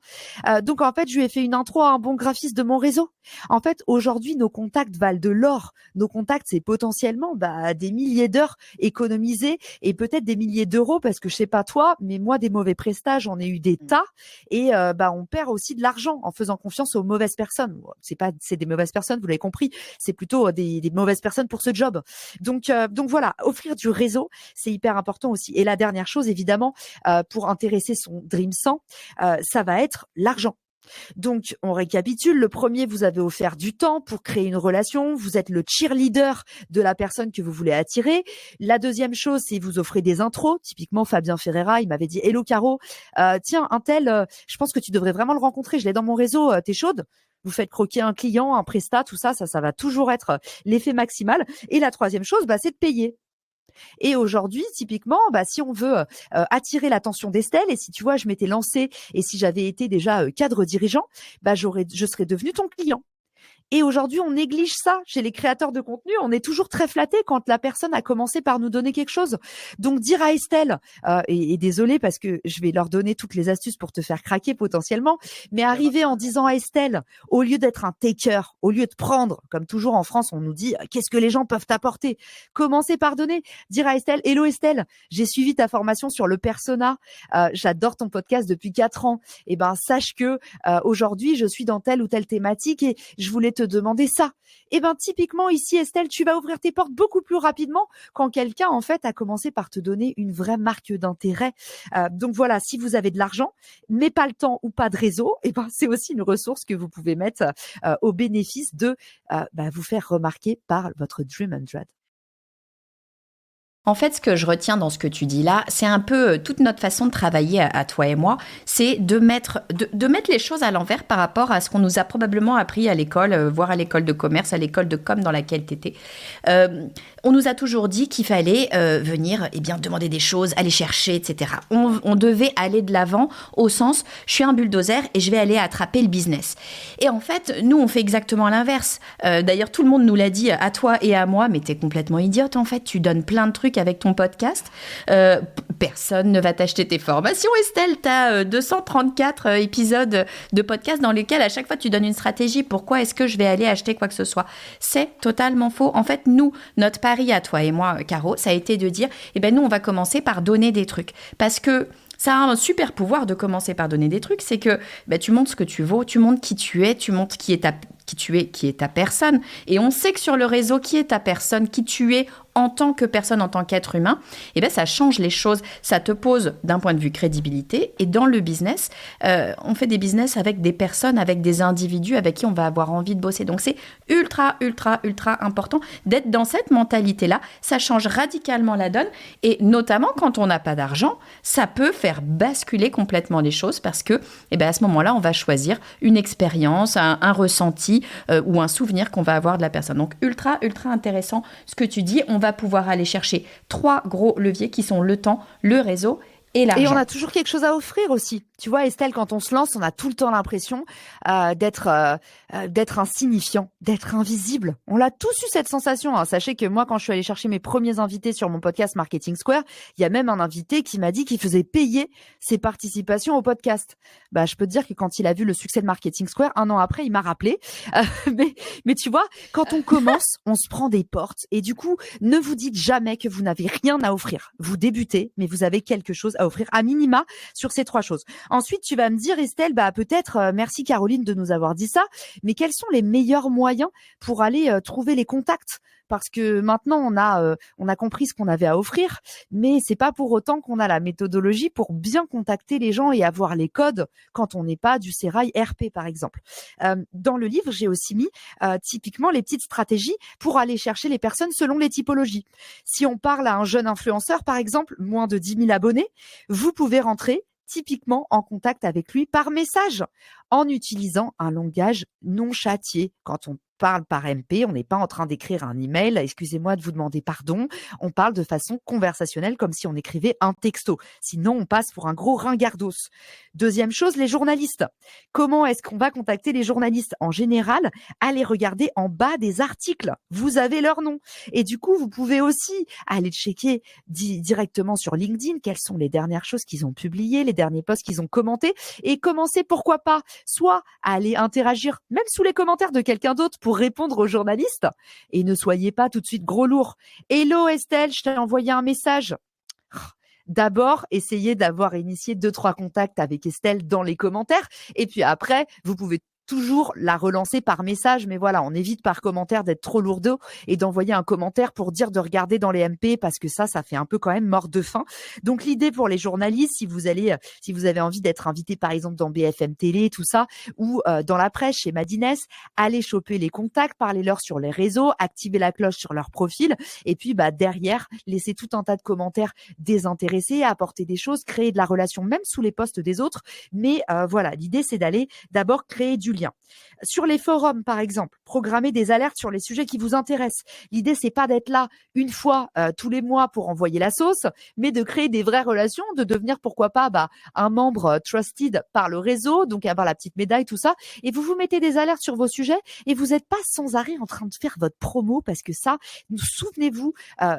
Donc, en fait, je lui ai fait une intro à un bon graphiste de mon réseau. En fait, aujourd'hui, nos contacts valent de l'or. Nos contacts, c'est potentiellement des milliers d'heures économisées et peut-être des milliers d'euros parce que je sais pas toi, mais moi, des mauvais prestats, j'en ai eu des tas. Et on perd aussi de l'argent en faisant confiance aux mauvaises personnes. C'est des mauvaises personnes, vous l'avez compris. C'est plutôt des mauvaises personnes pour ce job. Donc voilà, offrir du réseau, c'est hyper important aussi. Et la dernière chose, évidemment, pour intéresser son Dream 100, ça va être l'argent. Donc, on récapitule. Le premier, vous avez offert du temps pour créer une relation. Vous êtes le cheerleader de la personne que vous voulez attirer. La deuxième chose, c'est vous offrez des intros. Typiquement, Fabien Ferreira, il m'avait dit, Hello Caro, tiens, un tel, je pense que tu devrais vraiment le rencontrer. Je l'ai dans mon réseau. T'es chaude? Vous faites croquer un client, un prestat, tout ça, ça va toujours être l'effet maximal. Et la troisième chose, c'est de payer. Et aujourd'hui, typiquement, si on veut attirer l'attention d'Estelle, et si tu vois, je m'étais lancée, et si j'avais été déjà cadre dirigeant, je serais devenue ton client. Et aujourd'hui, on néglige ça chez les créateurs de contenu. On est toujours très flatté quand la personne a commencé par nous donner quelque chose. Donc, dire à Estelle, et désolé parce que je vais leur donner toutes les astuces pour te faire craquer potentiellement, mais arriver en disant à Estelle, au lieu d'être un taker, au lieu de prendre, comme toujours en France, on nous dit, qu'est-ce que les gens peuvent t'apporter? Commencez par donner. Dire à Estelle, hello Estelle, j'ai suivi ta formation sur le persona. J'adore ton podcast depuis 4 ans. Et sache que aujourd'hui, je suis dans telle ou telle thématique et je voulais te demander ça. Typiquement ici, Estelle, tu vas ouvrir tes portes beaucoup plus rapidement quand quelqu'un, en fait, a commencé par te donner une vraie marque d'intérêt. Donc voilà, si vous avez de l'argent, mais pas le temps ou pas de réseau, c'est aussi une ressource que vous pouvez mettre au bénéfice de vous faire remarquer par votre Dream 100. En fait, ce que je retiens dans ce que tu dis là, c'est un peu toute notre façon de travailler à toi et moi, c'est de mettre les choses à l'envers par rapport à ce qu'on nous a probablement appris à l'école, voire à l'école de commerce, à l'école de com dans laquelle tu étais. On nous a toujours dit qu'il fallait venir demander des choses, aller chercher, etc. On devait aller de l'avant au sens, je suis un bulldozer et je vais aller attraper le business. Et en fait, nous, on fait exactement l'inverse. D'ailleurs, tout le monde nous l'a dit à toi et à moi, mais t'es complètement idiote en fait, tu donnes plein de trucs avec ton podcast. Personne ne va t'acheter tes formations, Estelle. T'as 234 épisodes de podcast dans lesquels à chaque fois tu donnes une stratégie. Pourquoi est-ce que je vais aller acheter quoi que ce soit? C'est totalement faux. En fait, nous, notre pari à toi et moi, Caro, ça a été de dire, nous, on va commencer par donner des trucs. Parce que ça a un super pouvoir de commencer par donner des trucs, c'est que tu montres ce que tu vaux, tu montres qui tu es, tu montres qui est ta personne. Et on sait que sur le réseau, qui est ta personne, qui tu es en tant que personne, en tant qu'être humain, ça change les choses. Ça te pose d'un point de vue crédibilité. Et dans le business, on fait des business avec des personnes, avec des individus avec qui on va avoir envie de bosser. Donc, c'est ultra, ultra, ultra important d'être dans cette mentalité-là. Ça change radicalement la donne. Et notamment, quand on n'a pas d'argent, ça peut faire basculer complètement les choses parce que, à ce moment-là, on va choisir une expérience, un ressenti ou un souvenir qu'on va avoir de la personne. Donc, ultra, ultra intéressant ce que tu dis. On va pouvoir aller chercher 3 gros leviers qui sont le temps, le réseau et l'argent. Et on a toujours quelque chose à offrir aussi. Tu vois, Estelle, quand on se lance, on a tout le temps l'impression d'être insignifiant, d'être invisible. On l'a tous eu cette sensation. Hein. Sachez que moi, quand je suis allée chercher mes premiers invités sur mon podcast Marketing Square, il y a même un invité qui m'a dit qu'il faisait payer ses participations au podcast. Je peux te dire que quand il a vu le succès de Marketing Square, 1 an après, il m'a rappelé. Mais tu vois, quand on commence, on se prend des portes. Et du coup, ne vous dites jamais que vous n'avez rien à offrir. Vous débutez, mais vous avez quelque chose à offrir à minima sur ces 3 choses. Ensuite, tu vas me dire, Estelle, peut-être, merci Caroline de nous avoir dit ça, mais quels sont les meilleurs moyens pour aller trouver les contacts? Parce que maintenant, on a compris ce qu'on avait à offrir, mais c'est pas pour autant qu'on a la méthodologie pour bien contacter les gens et avoir les codes quand on n'est pas du sérail RP, par exemple. Dans le livre, j'ai aussi mis typiquement les petites stratégies pour aller chercher les personnes selon les typologies. Si on parle à un jeune influenceur, par exemple, moins de 10 000 abonnés, vous pouvez rentrer typiquement en contact avec lui par message en utilisant un langage non châtié. Quand on parle par MP, on n'est pas en train d'écrire un email, excusez-moi de vous demander pardon, on parle de façon conversationnelle comme si on écrivait un texto. Sinon, on passe pour un gros ringardos. Deuxième chose, les journalistes. Comment est-ce qu'on va contacter les journalistes? En général, allez regarder en bas des articles. Vous avez leur nom. Et du coup, vous pouvez aussi aller checker directement sur LinkedIn quelles sont les dernières choses qu'ils ont publiées, les derniers posts qu'ils ont commentés et commencer, pourquoi pas, soit à aller interagir même sous les commentaires de quelqu'un d'autre pour répondre aux journalistes et ne soyez pas tout de suite gros lourd. Hello Estelle, je t'ai envoyé un message. D'abord, essayez d'avoir initié 2-3 contacts avec Estelle dans les commentaires et puis après, vous pouvez toujours la relancer par message, mais voilà, on évite par commentaire d'être trop lourdeau et d'envoyer un commentaire pour dire de regarder dans les MP parce que ça fait un peu quand même mort de faim. Donc l'idée pour les journalistes, si vous avez envie d'être invité par exemple dans BFM Télé, tout ça, ou dans la presse chez Madines, allez choper les contacts, parlez-leur sur les réseaux, activez la cloche sur leur profil et puis derrière, laissez tout un tas de commentaires désintéressés, apporter des choses, créer de la relation même sous les posts des autres. Mais voilà, l'idée c'est d'aller d'abord créer du lien. Sur les forums, par exemple, programmer des alertes sur les sujets qui vous intéressent. L'idée, c'est pas d'être là une fois tous les mois pour envoyer la sauce, mais de créer des vraies relations, de devenir, pourquoi pas, un membre trusted par le réseau, donc avoir la petite médaille, tout ça. Et vous mettez des alertes sur vos sujets et vous n'êtes pas sans arrêt en train de faire votre promo parce que ça, souvenez-vous,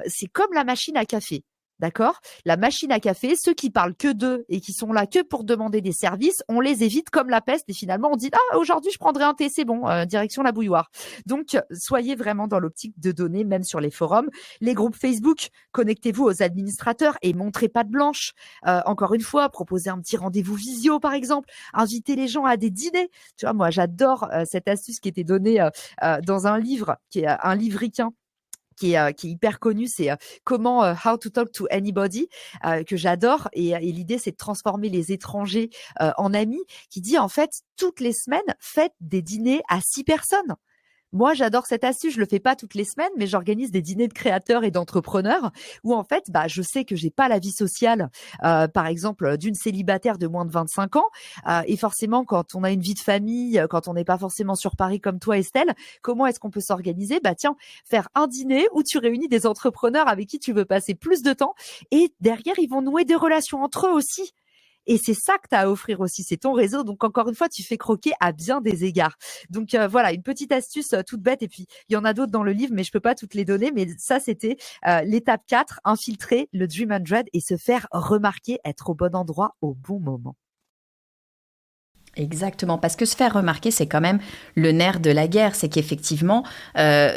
c'est comme la machine à café. D'accord? La machine à café, ceux qui parlent que d'eux et qui sont là que pour demander des services, on les évite comme la peste et finalement on dit « Ah, aujourd'hui je prendrai un thé, c'est bon, direction la bouilloire ». Donc, soyez vraiment dans l'optique de donner, même sur les forums. Les groupes Facebook, connectez-vous aux administrateurs et montrez patte blanche. Encore une fois, proposez un petit rendez-vous visio par exemple, invitez les gens à des dîners. Tu vois, moi j'adore cette astuce qui était donnée dans un livre, qui est un livre ricain, qui est hyper connu, c'est comment How to Talk to Anybody, que j'adore. Et l'idée, c'est de transformer les étrangers en amis, qui dit en fait, toutes les semaines, faites des dîners à 6 personnes. Moi, j'adore cette astuce. Je le fais pas toutes les semaines, mais j'organise des dîners de créateurs et d'entrepreneurs où en fait, je sais que j'ai pas la vie sociale, par exemple, d'une célibataire de moins de 25 ans. Et forcément, quand on a une vie de famille, quand on n'est pas forcément sur Paris comme toi, Estelle, comment est-ce qu'on peut s'organiser? Tiens, faire un dîner où tu réunis des entrepreneurs avec qui tu veux passer plus de temps et derrière, ils vont nouer des relations entre eux aussi. Et c'est ça que tu as à offrir aussi, c'est ton réseau. Donc, encore une fois, tu fais croquer à bien des égards. Donc, voilà, une petite astuce toute bête. Et puis, il y en a d'autres dans le livre, mais je peux pas toutes les donner. Mais ça, c'était l'étape 4, infiltrer le Dream 100 et se faire remarquer, être au bon endroit au bon moment. Exactement, parce que se faire remarquer, c'est quand même le nerf de la guerre. C'est qu'effectivement,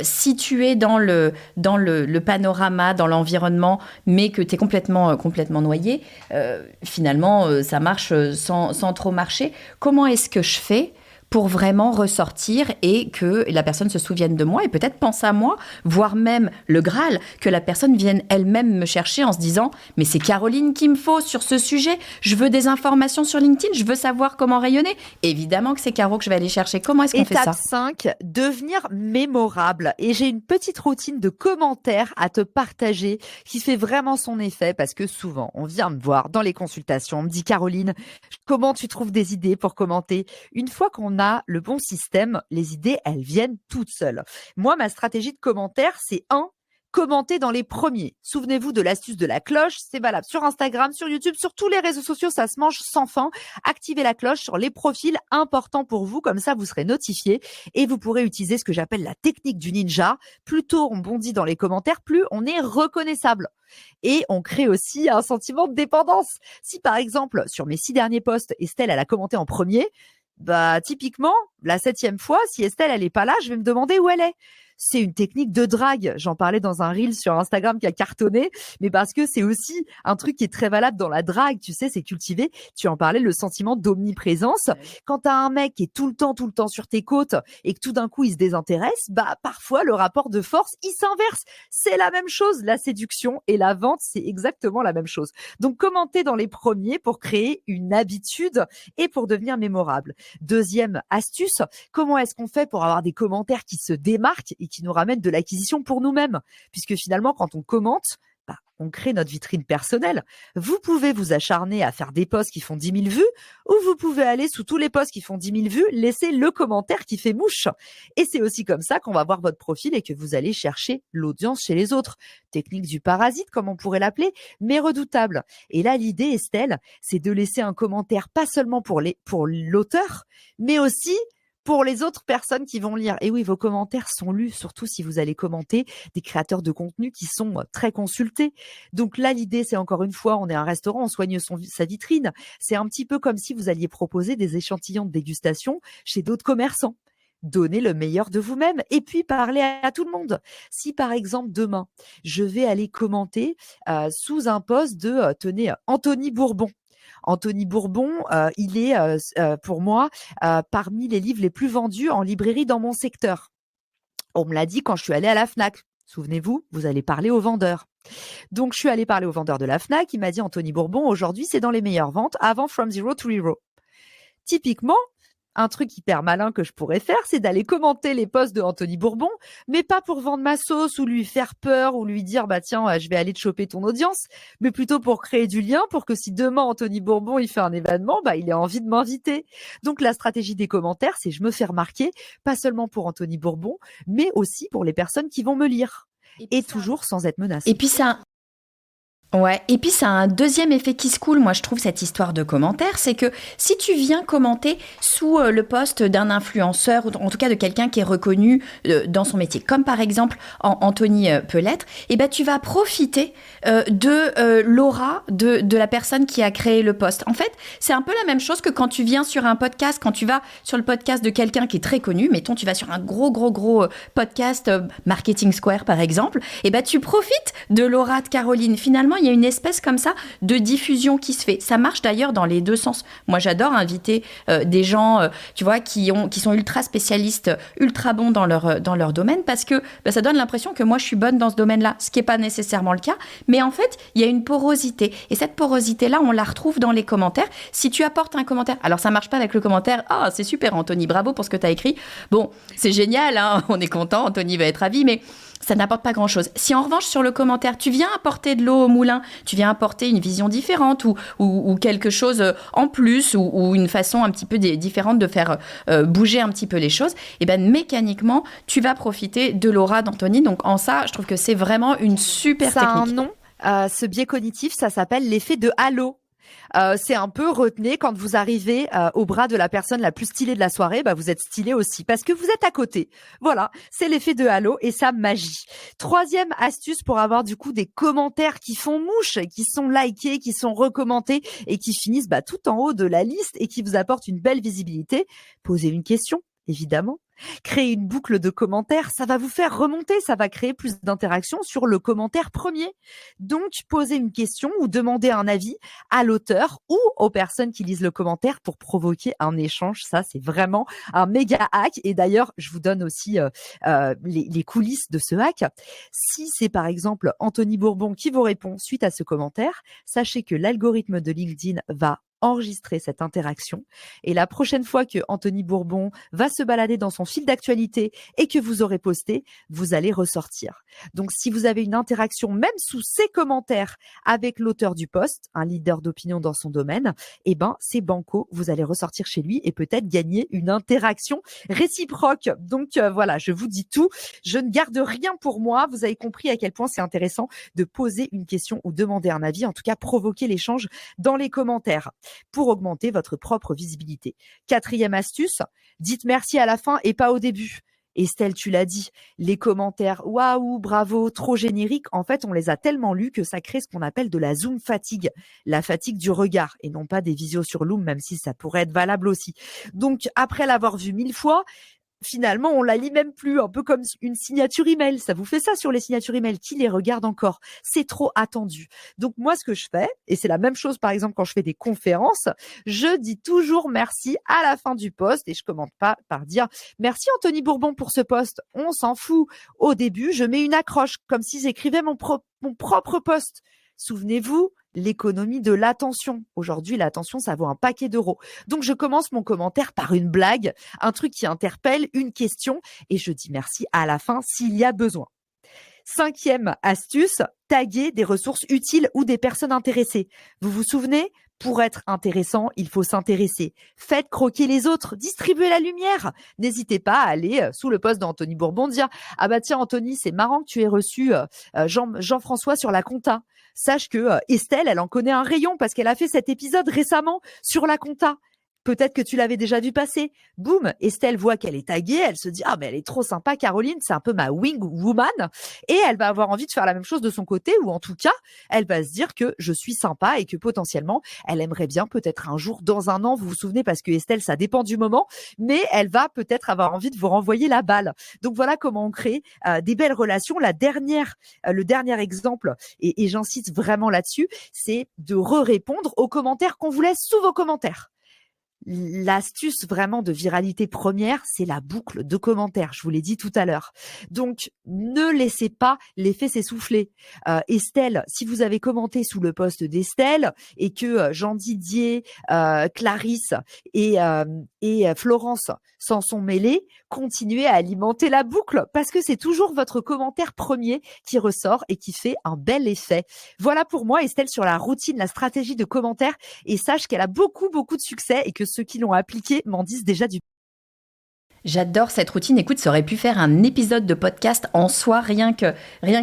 si tu es dans le panorama, dans l'environnement, mais que tu es complètement noyé, finalement, ça marche sans trop marcher. Comment est-ce que je fais pour vraiment ressortir et que la personne se souvienne de moi et peut-être pense à moi, voire même le Graal, que la personne vienne elle-même me chercher en se disant « Mais c'est Caroline qu'il me faut sur ce sujet, je veux des informations sur LinkedIn, je veux savoir comment rayonner. » Évidemment que c'est Caro que je vais aller chercher. Comment est-ce qu'on fait ça? Étape 5, devenir mémorable. Et j'ai une petite routine de commentaires à te partager qui fait vraiment son effet parce que souvent, on vient me voir dans les consultations, on me dit « Caroline, comment tu trouves des idées pour commenter ?» Une fois qu'on a le bon système, les idées, elles viennent toutes seules. Moi, ma stratégie de commentaire, c'est commenter dans les premiers. Souvenez-vous de l'astuce de la cloche, c'est valable sur Instagram, sur YouTube, sur tous les réseaux sociaux, ça se mange sans fin. Activez la cloche sur les profils importants pour vous, comme ça vous serez notifié et vous pourrez utiliser ce que j'appelle la technique du ninja. Plus tôt on bondit dans les commentaires, plus on est reconnaissable. Et on crée aussi un sentiment de dépendance. Si par exemple, sur mes 6 derniers posts, Estelle, elle a commenté en premier, typiquement, la 7e fois, si Estelle, elle est pas là, je vais me demander où elle est. c'est une technique de drague. J'en parlais dans un reel sur Instagram qui a cartonné, mais parce que c'est aussi un truc qui est très valable dans la drague, tu sais, c'est cultiver, tu en parlais, le sentiment d'omniprésence. Quand t'as un mec qui est tout le temps sur tes côtes et que tout d'un coup il se désintéresse, bah parfois le rapport de force, il s'inverse. C'est la même chose, la séduction et la vente, c'est exactement la même chose. Donc commentez dans les premiers pour créer une habitude et pour devenir mémorable. Deuxième astuce, comment est-ce qu'on fait pour avoir des commentaires qui se démarquent et qui nous ramènent de l'acquisition pour nous-mêmes? Puisque finalement, quand on commente, bah, on crée notre vitrine personnelle. Vous pouvez vous acharner à faire des posts qui font 10 000 vues ou vous pouvez aller sous tous les posts qui font 10 000 vues, laisser le commentaire qui fait mouche. Et c'est aussi comme ça qu'on va voir votre profil et que vous allez chercher l'audience chez les autres. Technique du parasite, comme on pourrait l'appeler, mais redoutable. Et là, l'idée, Estelle, c'est de laisser un commentaire pas seulement pour l'auteur, mais aussi pour les autres personnes qui vont lire. Et oui, vos commentaires sont lus, surtout si vous allez commenter des créateurs de contenu qui sont très consultés. Donc là, l'idée, c'est encore une fois, on est un restaurant, on soigne sa vitrine. C'est un petit peu comme si vous alliez proposer des échantillons de dégustation chez d'autres commerçants. Donnez le meilleur de vous-même et puis parlez à tout le monde. Si par exemple demain, je vais aller commenter sous un post de tenez, Anthony Bourbon. Anthony Bourbon, il est pour moi parmi les livres les plus vendus en librairie dans mon secteur. On me l'a dit quand je suis allée à la Fnac. Souvenez-vous, vous allez parler aux vendeurs. Donc, je suis allée parler au vendeur de la Fnac. Il m'a dit, Anthony Bourbon, aujourd'hui, c'est dans les meilleures ventes avant From Zero to Hero. Typiquement, un truc hyper malin que je pourrais faire, c'est d'aller commenter les posts de Anthony Bourbon, mais pas pour vendre ma sauce ou lui faire peur ou lui dire, bah tiens, je vais aller te choper ton audience, mais plutôt pour créer du lien, pour que si demain Anthony Bourbon, il fait un événement, bah il ait envie de m'inviter. Donc, la stratégie des commentaires, c'est je me fais remarquer, pas seulement pour Anthony Bourbon, mais aussi pour les personnes qui vont me lire. Et toujours sans être menacée. Et puis ça... Ouais, et puis ça a un deuxième effet qui se coule, moi je trouve, cette histoire de commentaires, c'est que si tu viens commenter sous le post d'un influenceur, ou en tout cas de quelqu'un qui est reconnu dans son métier, comme par exemple Anthony peut l'être, et ben tu vas profiter de l'aura de la personne qui a créé le post. En fait, c'est un peu la même chose que quand tu viens sur un podcast, quand tu vas sur le podcast de quelqu'un qui est très connu, mettons tu vas sur un gros podcast Marketing Square par exemple, et ben tu profites de l'aura de Caroline. Finalement, il y a une espèce comme ça de diffusion qui se fait. Ça marche d'ailleurs dans les deux sens. Moi, j'adore inviter des gens, tu vois, qui sont ultra spécialistes, ultra bons dans leur domaine, parce que ça donne l'impression que moi, je suis bonne dans ce domaine-là, ce qui n'est pas nécessairement le cas. Mais en fait, il y a une porosité. Et cette porosité-là, on la retrouve dans les commentaires. Si tu apportes un commentaire, alors ça marche pas avec le commentaire « Ah, c'est super, Anthony, bravo pour ce que tu as écrit. » Bon, c'est génial, hein, on est content, Anthony va être ravi, mais ça n'apporte pas grand-chose. Si en revanche, sur le commentaire, tu viens apporter de l'eau au moulin, tu viens apporter une vision différente ou quelque chose en plus ou une façon un petit peu différente de faire bouger un petit peu les choses, et ben mécaniquement, tu vas profiter de l'aura d'Anthony. Donc en ça, je trouve que c'est vraiment une super technique. Ça a un nom, ce biais cognitif, ça s'appelle l'effet de halo. C'est un peu, retenez, quand vous arrivez au bras de la personne la plus stylée de la soirée, bah vous êtes stylé aussi parce que vous êtes à côté. Voilà, c'est l'effet de halo et sa magie. Troisième astuce pour avoir du coup des commentaires qui font mouche, qui sont likés, qui sont recommandés et qui finissent tout en haut de la liste et qui vous apportent une belle visibilité. Posez une question, évidemment. Créer une boucle de commentaires, ça va vous faire remonter, ça va créer plus d'interactions sur le commentaire premier. Donc, posez une question ou demandez un avis à l'auteur ou aux personnes qui lisent le commentaire pour provoquer un échange. Ça, c'est vraiment un méga hack. Et d'ailleurs, je vous donne aussi les coulisses de ce hack. Si c'est par exemple Anthony Bourbon qui vous répond suite à ce commentaire, sachez que l'algorithme de LinkedIn va enregistrer cette interaction. Et la prochaine fois que Anthony Bourbon va se balader dans son fil d'actualité et que vous aurez posté, vous allez ressortir. Donc, si vous avez une interaction, même sous ses commentaires, avec l'auteur du post, un leader d'opinion dans son domaine, eh ben, c'est banco. Vous allez ressortir chez lui et peut-être gagner une interaction réciproque. Donc, voilà, je vous dis tout. Je ne garde rien pour moi. Vous avez compris à quel point c'est intéressant de poser une question ou demander un avis, en tout cas, provoquer l'échange dans les commentaires pour augmenter votre propre visibilité. Quatrième astuce, dites merci à la fin et pas au début. Estelle, tu l'as dit, les commentaires, waouh, bravo, trop génériques, en fait, on les a tellement lus que ça crée ce qu'on appelle de la zoom fatigue, la fatigue du regard et non pas des visios sur Loom, même si ça pourrait être valable aussi. Donc, après l'avoir vu 1000 fois, finalement, on la lit même plus, un peu comme une signature email. Ça vous fait ça sur les signatures email? Qui les regarde encore? C'est trop attendu. Donc moi, ce que je fais, et c'est la même chose par exemple quand je fais des conférences, je dis toujours merci à la fin du post et je commente pas par dire merci Anthony Bourbon pour ce post. On s'en fout. Au début, je mets une accroche comme si j'écrivais mon propre post. Souvenez-vous, l'économie de l'attention. Aujourd'hui, l'attention, ça vaut un paquet d'euros. Donc, je commence mon commentaire par une blague, un truc qui interpelle, une question, et je dis merci à la fin s'il y a besoin. 5e astuce, taguer des ressources utiles ou des personnes intéressées. Vous vous souvenez? Pour être intéressant, il faut s'intéresser. Faites croquer les autres, distribuez la lumière. N'hésitez pas à aller sous le post d'Anthony Bourbon dire « Ah bah tiens Anthony, c'est marrant que tu aies reçu Jean-François sur la compta. Sache que Estelle, elle en connaît un rayon parce qu'elle a fait cet épisode récemment sur la compta. Peut-être que tu l'avais déjà vu passer. Boum, Estelle voit qu'elle est taguée, elle se dit « Ah, mais elle est trop sympa, Caroline, c'est un peu ma wing woman. » Et elle va avoir envie de faire la même chose de son côté, ou en tout cas, elle va se dire que je suis sympa et que potentiellement, elle aimerait bien peut-être un jour, dans un an, vous vous souvenez, parce que Estelle, ça dépend du moment, mais elle va peut-être avoir envie de vous renvoyer la balle. Donc voilà comment on crée des belles relations. Le dernier exemple, et j'insiste vraiment là-dessus, c'est de répondre aux commentaires qu'on vous laisse sous vos commentaires. L'astuce vraiment de viralité première, c'est la boucle de commentaires. Je vous l'ai dit tout à l'heure. Donc, ne laissez pas l'effet s'essouffler. Estelle, si vous avez commenté sous le post d'Estelle et que Jean Didier, Clarisse et Florence s'en sont mêlés, continuez à alimenter la boucle parce que c'est toujours votre commentaire premier qui ressort et qui fait un bel effet. Voilà pour moi, Estelle, sur la routine, la stratégie de commentaires, et sache qu'elle a beaucoup de succès et que ceux qui l'ont appliqué m'en disent déjà du. J'adore cette routine. Écoute, ça aurait pu faire un épisode de podcast en soi, rien que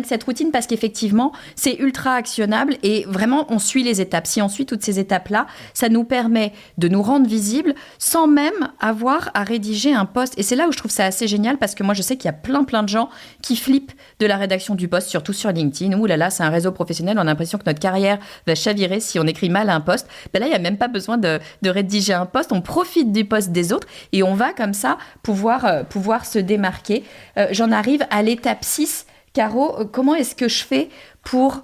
cette routine, parce qu'effectivement, c'est ultra actionnable et vraiment, on suit les étapes. Si on suit toutes ces étapes-là, ça nous permet de nous rendre visibles sans même avoir à rédiger un post. Et c'est là où je trouve ça assez génial, parce que moi, je sais qu'il y a plein de gens qui flippent de la rédaction du post, surtout sur LinkedIn. Ouh là là, c'est un réseau professionnel. On a l'impression que notre carrière va chavirer si on écrit mal un post. Ben là, il n'y a même pas besoin de rédiger un post. On profite du post des autres et on va comme ça pouvoir se démarquer. J'en arrive à l'étape 6. Caro, comment est-ce que je fais pour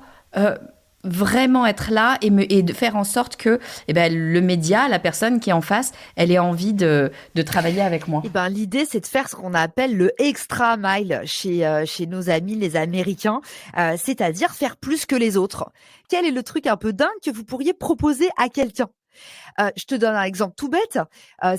vraiment être là et de faire en sorte que le média, la personne qui est en face, elle ait envie de travailler avec moi? L'idée, c'est de faire ce qu'on appelle le extra mile chez nos amis les Américains, c'est-à-dire faire plus que les autres. Quel est le truc un peu dingue que vous pourriez proposer à quelqu'un? Je te donne un exemple tout bête.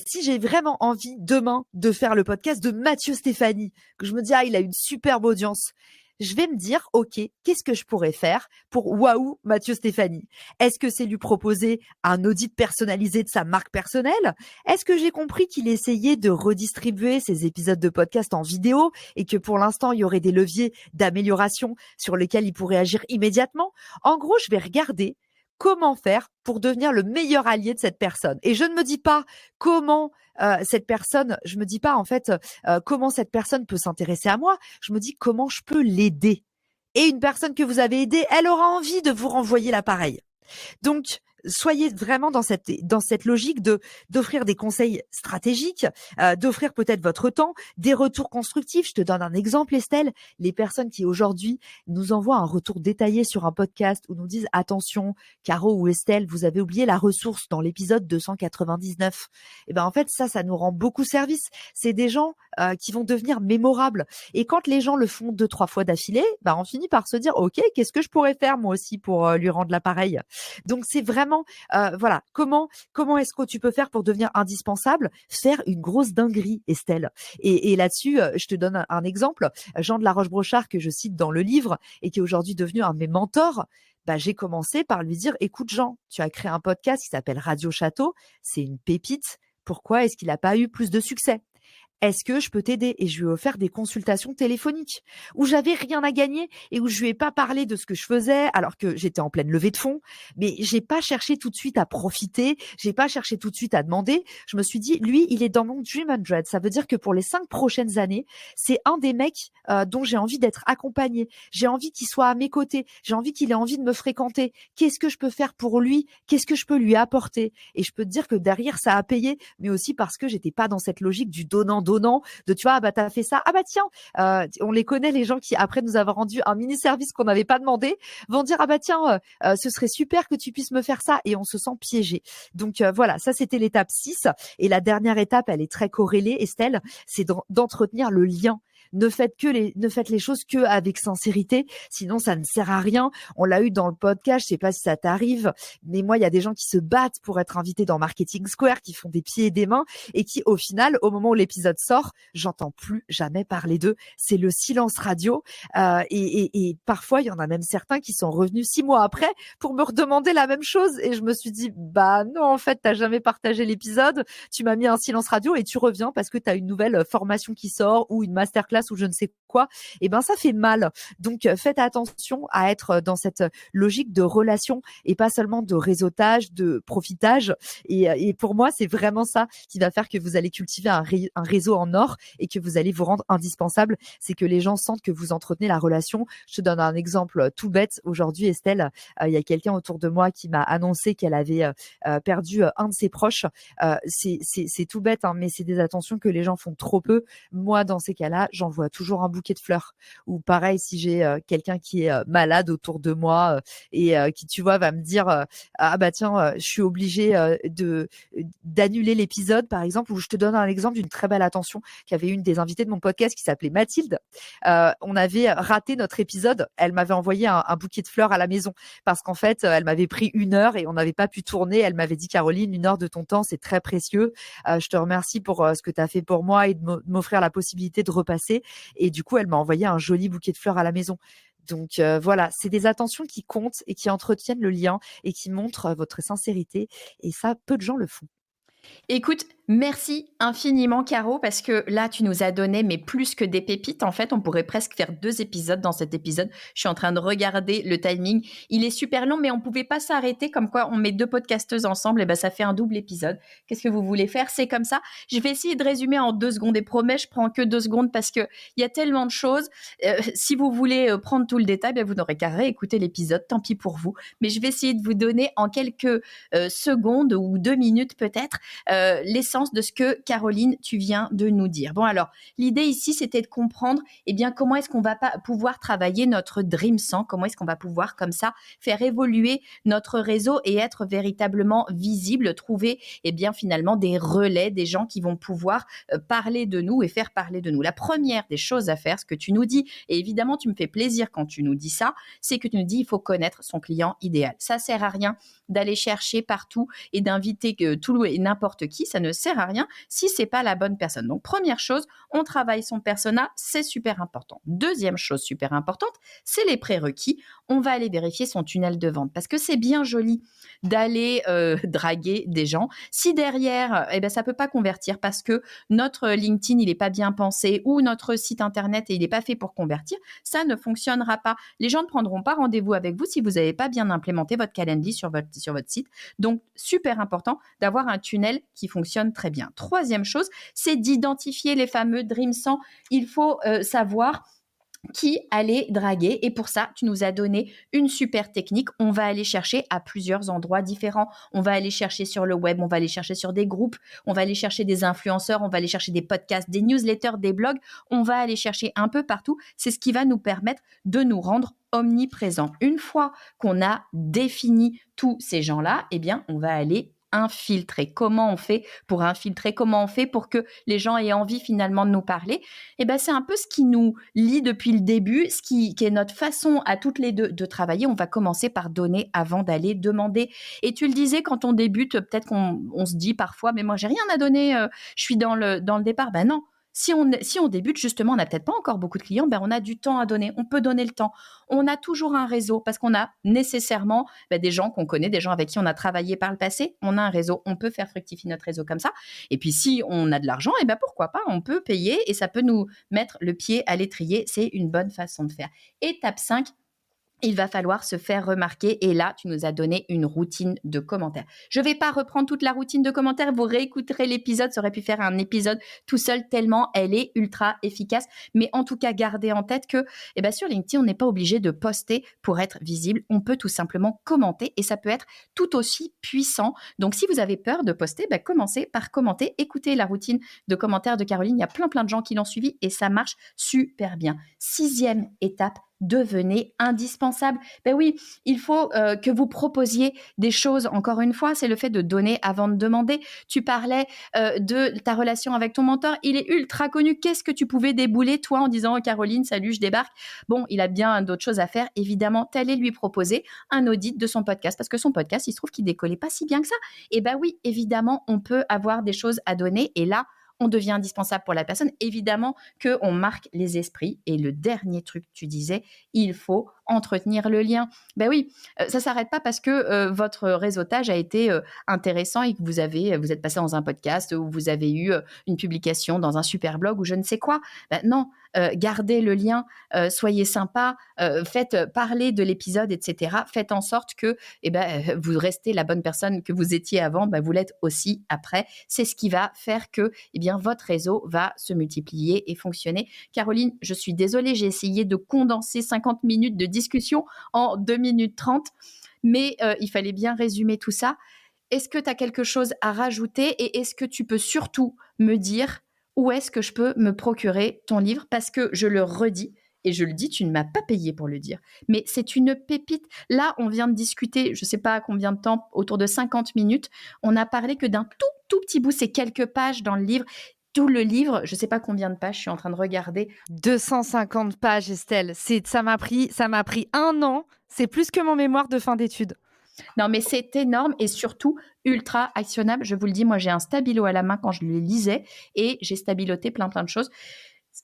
Si j'ai vraiment envie demain de faire le podcast de Mathieu Stéphanie, que je me dis il a une superbe audience, je vais me dire ok, qu'est-ce que je pourrais faire pour waouh Mathieu Stéphanie? Est-ce que c'est lui proposer un audit personnalisé de sa marque personnelle? Est-ce que j'ai compris qu'il essayait de redistribuer ses épisodes de podcast en vidéo et que pour l'instant il y aurait des leviers d'amélioration sur lesquels il pourrait agir immédiatement? En gros, je vais regarder comment faire pour devenir le meilleur allié de cette personne. Et je ne me dis pas comment je me dis pas en fait comment cette personne peut s'intéresser à moi. Je me dis comment je peux l'aider. Et une personne que vous avez aidée, elle aura envie de vous renvoyer l'appareil. Donc, soyez vraiment dans cette logique d'offrir des conseils stratégiques, d'offrir peut-être votre temps, des retours constructifs. Je te donne un exemple, Estelle. Les personnes qui aujourd'hui nous envoient un retour détaillé sur un podcast ou nous disent attention, Caro ou Estelle, vous avez oublié la ressource dans l'épisode 299. En fait, ça nous rend beaucoup service. C'est des gens qui vont devenir mémorables. Et quand les gens le font 2-3 fois d'affilée, on finit par se dire ok, qu'est-ce que je pourrais faire moi aussi pour lui rendre l'appareil? Donc c'est vraiment voilà, comment est-ce que tu peux faire pour devenir indispensable? Faire une grosse dinguerie, Estelle. Et là-dessus, je te donne un exemple. Jean de la Roche-Brochard, que je cite dans le livre et qui est aujourd'hui devenu un de mes mentors, j'ai commencé par lui dire écoute Jean, tu as créé un podcast qui s'appelle Radio Château, c'est une pépite. Pourquoi est-ce qu'il n'a pas eu plus de succès? Est-ce que je peux t'aider? Et je lui ai offert des consultations téléphoniques où j'avais rien à gagner et où je lui ai pas parlé de ce que je faisais alors que j'étais en pleine levée de fonds. Mais j'ai pas cherché tout de suite à profiter. J'ai pas cherché tout de suite à demander. Je me suis dit, lui, il est dans mon Dream 100. Ça veut dire que pour les 5 prochaines années, c'est un des mecs dont j'ai envie d'être accompagné. J'ai envie qu'il soit à mes côtés. J'ai envie qu'il ait envie de me fréquenter. Qu'est-ce que je peux faire pour lui? Qu'est-ce que je peux lui apporter? Et je peux te dire que derrière, ça a payé, mais aussi parce que j'étais pas dans cette logique du donnant donnant, de tu vois, ah bah t'as fait ça, ah bah tiens, on les connaît les gens qui après nous avoir rendu un mini service qu'on n'avait pas demandé, vont dire ah bah tiens, ce serait super que tu puisses me faire ça, et on se sent piégé. Donc voilà, ça c'était l'étape 6. Et la dernière étape, elle est très corrélée, Estelle, c'est d'entretenir le lien. Ne faites les choses que avec sincérité, sinon ça ne sert à rien. On l'a eu dans le podcast, je sais pas si ça t'arrive, mais moi il y a des gens qui se battent pour être invités dans Marketing Square, qui font des pieds et des mains, et qui au final, au moment où l'épisode sort, j'entends plus jamais parler d'eux. C'est le silence radio, et parfois il y en a même certains qui sont revenus 6 mois après pour me redemander la même chose, et je me suis dit bah non, en fait t'as jamais partagé l'épisode, tu m'as mis un silence radio et tu reviens parce que t'as une nouvelle formation qui sort ou une masterclass ou je ne sais quoi. Et ben ça fait mal. Donc faites attention à être dans cette logique de relation et pas seulement de réseautage, de profitage. Et pour moi c'est vraiment ça qui va faire que vous allez cultiver un réseau en or et que vous allez vous rendre indispensable. C'est que les gens sentent que vous entretenez la relation. Je te donne un exemple tout bête. Aujourd'hui, Estelle, il y a quelqu'un autour de moi qui m'a annoncé qu'elle avait perdu un de ses proches. C'est tout bête, hein, mais c'est des attentions que les gens font trop peu. Moi, dans ces cas-là, j'envoie toujours un bouquet de fleurs. Ou pareil, si j'ai quelqu'un qui est malade autour de moi et qui, tu vois, va me dire ah bah tiens, je suis obligée d'annuler l'épisode, par exemple. Ou je te donne un exemple d'une très belle attention qu'avait une des invitées de mon podcast qui s'appelait Mathilde. On avait raté notre épisode. Elle m'avait envoyé un bouquet de fleurs à la maison parce qu'en fait, elle m'avait pris 1 heure et on n'avait pas pu tourner. Elle m'avait dit Caroline, 1 heure de ton temps, c'est très précieux. Je te remercie pour ce que tu as fait pour moi et de m'offrir la possibilité de repasser. Et du coup, elle m'a envoyé un joli bouquet de fleurs à la maison. Donc voilà, c'est des attentions qui comptent et qui entretiennent le lien et qui montrent votre sincérité. Et ça, peu de gens le font. Écoute, merci infiniment Caro, parce que là tu nous as donné mais plus que des pépites. En fait, on pourrait presque faire 2 épisodes dans cet épisode. Je suis en train de regarder le timing. Il est super long, mais on pouvait pas s'arrêter. Comme quoi, on met 2 podcasteuses ensemble, et ben ça fait un double épisode. Qu'est-ce que vous voulez faire? C'est comme ça. Je vais essayer de résumer en 2 secondes, et promets, je prends que 2 secondes parce que il y a tellement de choses. Si vous voulez prendre tout le détail, ben vous n'aurez qu'à réécouter l'épisode. Tant pis pour vous. Mais je vais essayer de vous donner en quelques secondes ou 2 minutes peut-être l'essence de ce que Caroline, tu viens de nous dire. Bon alors, l'idée ici, c'était de comprendre comment est-ce qu'on va pouvoir travailler notre Dream 100, comment est-ce qu'on va pouvoir comme ça faire évoluer notre réseau et être véritablement visible, trouver finalement des relais, des gens qui vont pouvoir parler de nous et faire parler de nous. La première des choses à faire, ce que tu nous dis, et évidemment tu me fais plaisir quand tu nous dis ça, c'est que tu nous dis il faut connaître son client idéal. Ça sert à rien d'aller chercher partout et d'inviter tout et n'importe qui, ça ne sert à rien si c'est pas la bonne personne. Donc première chose, on travaille son persona, c'est super important. Deuxième chose super importante, c'est les prérequis. On va aller vérifier son tunnel de vente parce que c'est bien joli d'aller draguer des gens. Si derrière, ça peut pas convertir parce que notre LinkedIn il est pas bien pensé ou notre site internet il est pas fait pour convertir, ça ne fonctionnera pas. Les gens ne prendront pas rendez-vous avec vous si vous n'avez pas bien implémenté votre Calendly sur votre site. Donc super important d'avoir un tunnel qui fonctionne très bien. Troisième chose, c'est d'identifier les fameux Dream 100. Il faut savoir qui aller draguer, et pour ça tu nous as donné une super technique. On va aller chercher à plusieurs endroits différents, on va aller chercher sur le web, on va aller chercher sur des groupes, on va aller chercher des influenceurs, on va aller chercher des podcasts, des newsletters, des blogs, on va aller chercher un peu partout. C'est ce qui va nous permettre de nous rendre omniprésents. Une fois qu'on a défini tous ces gens-là, on va aller infiltrer. Comment on fait pour infiltrer? Comment on fait pour que les gens aient envie finalement de nous parler? C'est un peu ce qui nous lie depuis le début, ce qui est notre façon à toutes les deux de travailler. On va commencer par donner avant d'aller demander. Et tu le disais, quand on débute, peut-être qu'on se dit parfois, mais moi j'ai rien à donner, je suis dans le départ. Ben non. Si on débute, justement, on n'a peut-être pas encore beaucoup de clients, on a du temps à donner, on peut donner le temps. On a toujours un réseau parce qu'on a nécessairement des gens qu'on connaît, des gens avec qui on a travaillé par le passé. On a un réseau, on peut faire fructifier notre réseau comme ça. Et puis, si on a de l'argent, pourquoi pas, on peut payer et ça peut nous mettre le pied à l'étrier. C'est une bonne façon de faire. Étape 5, il va falloir se faire remarquer. Et là, tu nous as donné une routine de commentaires. Je ne vais pas reprendre toute la routine de commentaires. Vous réécouterez l'épisode. Ça aurait pu faire un épisode tout seul tellement elle est ultra efficace. Mais en tout cas, gardez en tête que sur LinkedIn, on n'est pas obligé de poster pour être visible. On peut tout simplement commenter et ça peut être tout aussi puissant. Donc, si vous avez peur de poster, commencez par commenter. Écoutez la routine de commentaires de Caroline. Il y a plein de gens qui l'ont suivi et ça marche super bien. 6e étape, devenez indispensable. Oui, il faut que vous proposiez des choses. Encore une fois, c'est le fait de donner avant de demander. Tu parlais de ta relation avec ton mentor. Il est ultra connu. Qu'est-ce que tu pouvais débouler, toi, en disant « Caroline, salut, je débarque ». Bon, il a bien d'autres choses à faire. Évidemment, t'allais lui proposer un audit de son podcast parce que son podcast, il se trouve qu'il décollait pas si bien que ça. Et oui, évidemment, on peut avoir des choses à donner. Et là, on devient indispensable pour la personne. Évidemment qu'on marque les esprits. Et le dernier truc, tu disais, il faut entretenir le lien. Oui, ça ne s'arrête pas parce que votre réseautage a été intéressant et que vous êtes passé dans un podcast ou vous avez eu une publication dans un super blog ou je ne sais quoi. Non, gardez le lien, soyez sympa, faites parler de l'épisode, etc. Faites en sorte que vous restez la bonne personne que vous étiez avant, vous l'êtes aussi après. C'est ce qui va faire que votre réseau va se multiplier et fonctionner. Caroline, je suis désolée, j'ai essayé de condenser 50 minutes de discussion en 2 minutes 30, mais il fallait bien résumer tout ça. Est-ce que tu as quelque chose à rajouter et est-ce que tu peux surtout me dire où est-ce que je peux me procurer ton livre? Parce que je le redis, et je le dis, tu ne m'as pas payé pour le dire, mais c'est une pépite. Là, on vient de discuter, je ne sais pas combien de temps, autour de 50 minutes. On n'a parlé que d'un tout petit bout, c'est quelques pages dans le livre. Tout le livre, je ne sais pas combien de pages, je suis en train de regarder. 250 pages, Estelle. Ça m'a pris 1 an. C'est plus que mon mémoire de fin d'études. Non, mais c'est énorme et surtout ultra actionnable. Je vous le dis, moi, j'ai un stabilo à la main quand je le lisais et j'ai stabiloté plein de choses.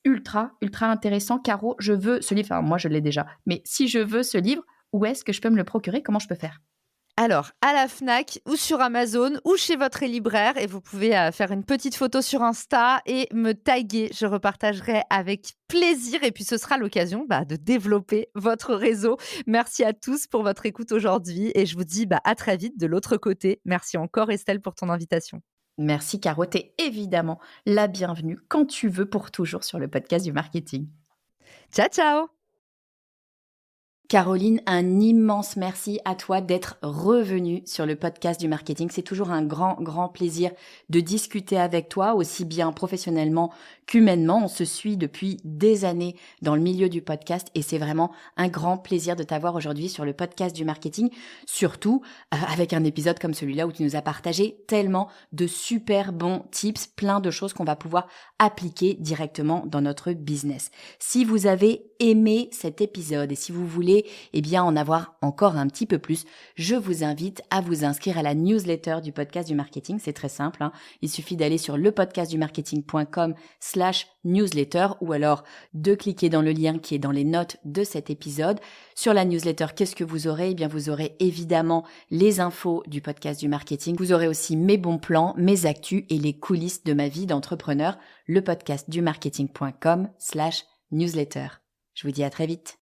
Ultra intéressant. Caro, je veux ce livre. Enfin, moi, je l'ai déjà. Mais si je veux ce livre, où est-ce que je peux me le procurer? Comment je peux faire? Alors, à la Fnac ou sur Amazon ou chez votre libraire et vous pouvez faire une petite photo sur Insta et me taguer. Je repartagerai avec plaisir et puis ce sera l'occasion de développer votre réseau. Merci à tous pour votre écoute aujourd'hui et je vous dis à très vite de l'autre côté. Merci encore Estelle pour ton invitation. Merci Caro, t'es évidemment la bienvenue quand tu veux pour toujours sur le podcast du marketing. Ciao, ciao! Caroline, un immense merci à toi d'être revenue sur le podcast du marketing. C'est toujours un grand plaisir de discuter avec toi, aussi bien professionnellement qu'humainement. On se suit depuis des années dans le milieu du podcast et c'est vraiment un grand plaisir de t'avoir aujourd'hui sur le podcast du marketing, surtout avec un épisode comme celui-là où tu nous as partagé tellement de super bons tips, plein de choses qu'on va pouvoir appliquer directement dans notre business. Si vous avez aimé cet épisode et si vous voulez en avoir encore un petit peu plus, je vous invite à vous inscrire à la newsletter du podcast du marketing. C'est très simple, Il suffit d'aller sur lepodcastdumarketing.com/newsletter ou alors de cliquer dans le lien qui est dans les notes de cet épisode. Sur la newsletter, qu'est-ce que vous aurez? Vous aurez évidemment les infos du podcast du marketing. Vous aurez aussi mes bons plans, mes actus et les coulisses de ma vie d'entrepreneur. Lepodcastdumarketing.com/newsletter. Je vous dis à très vite.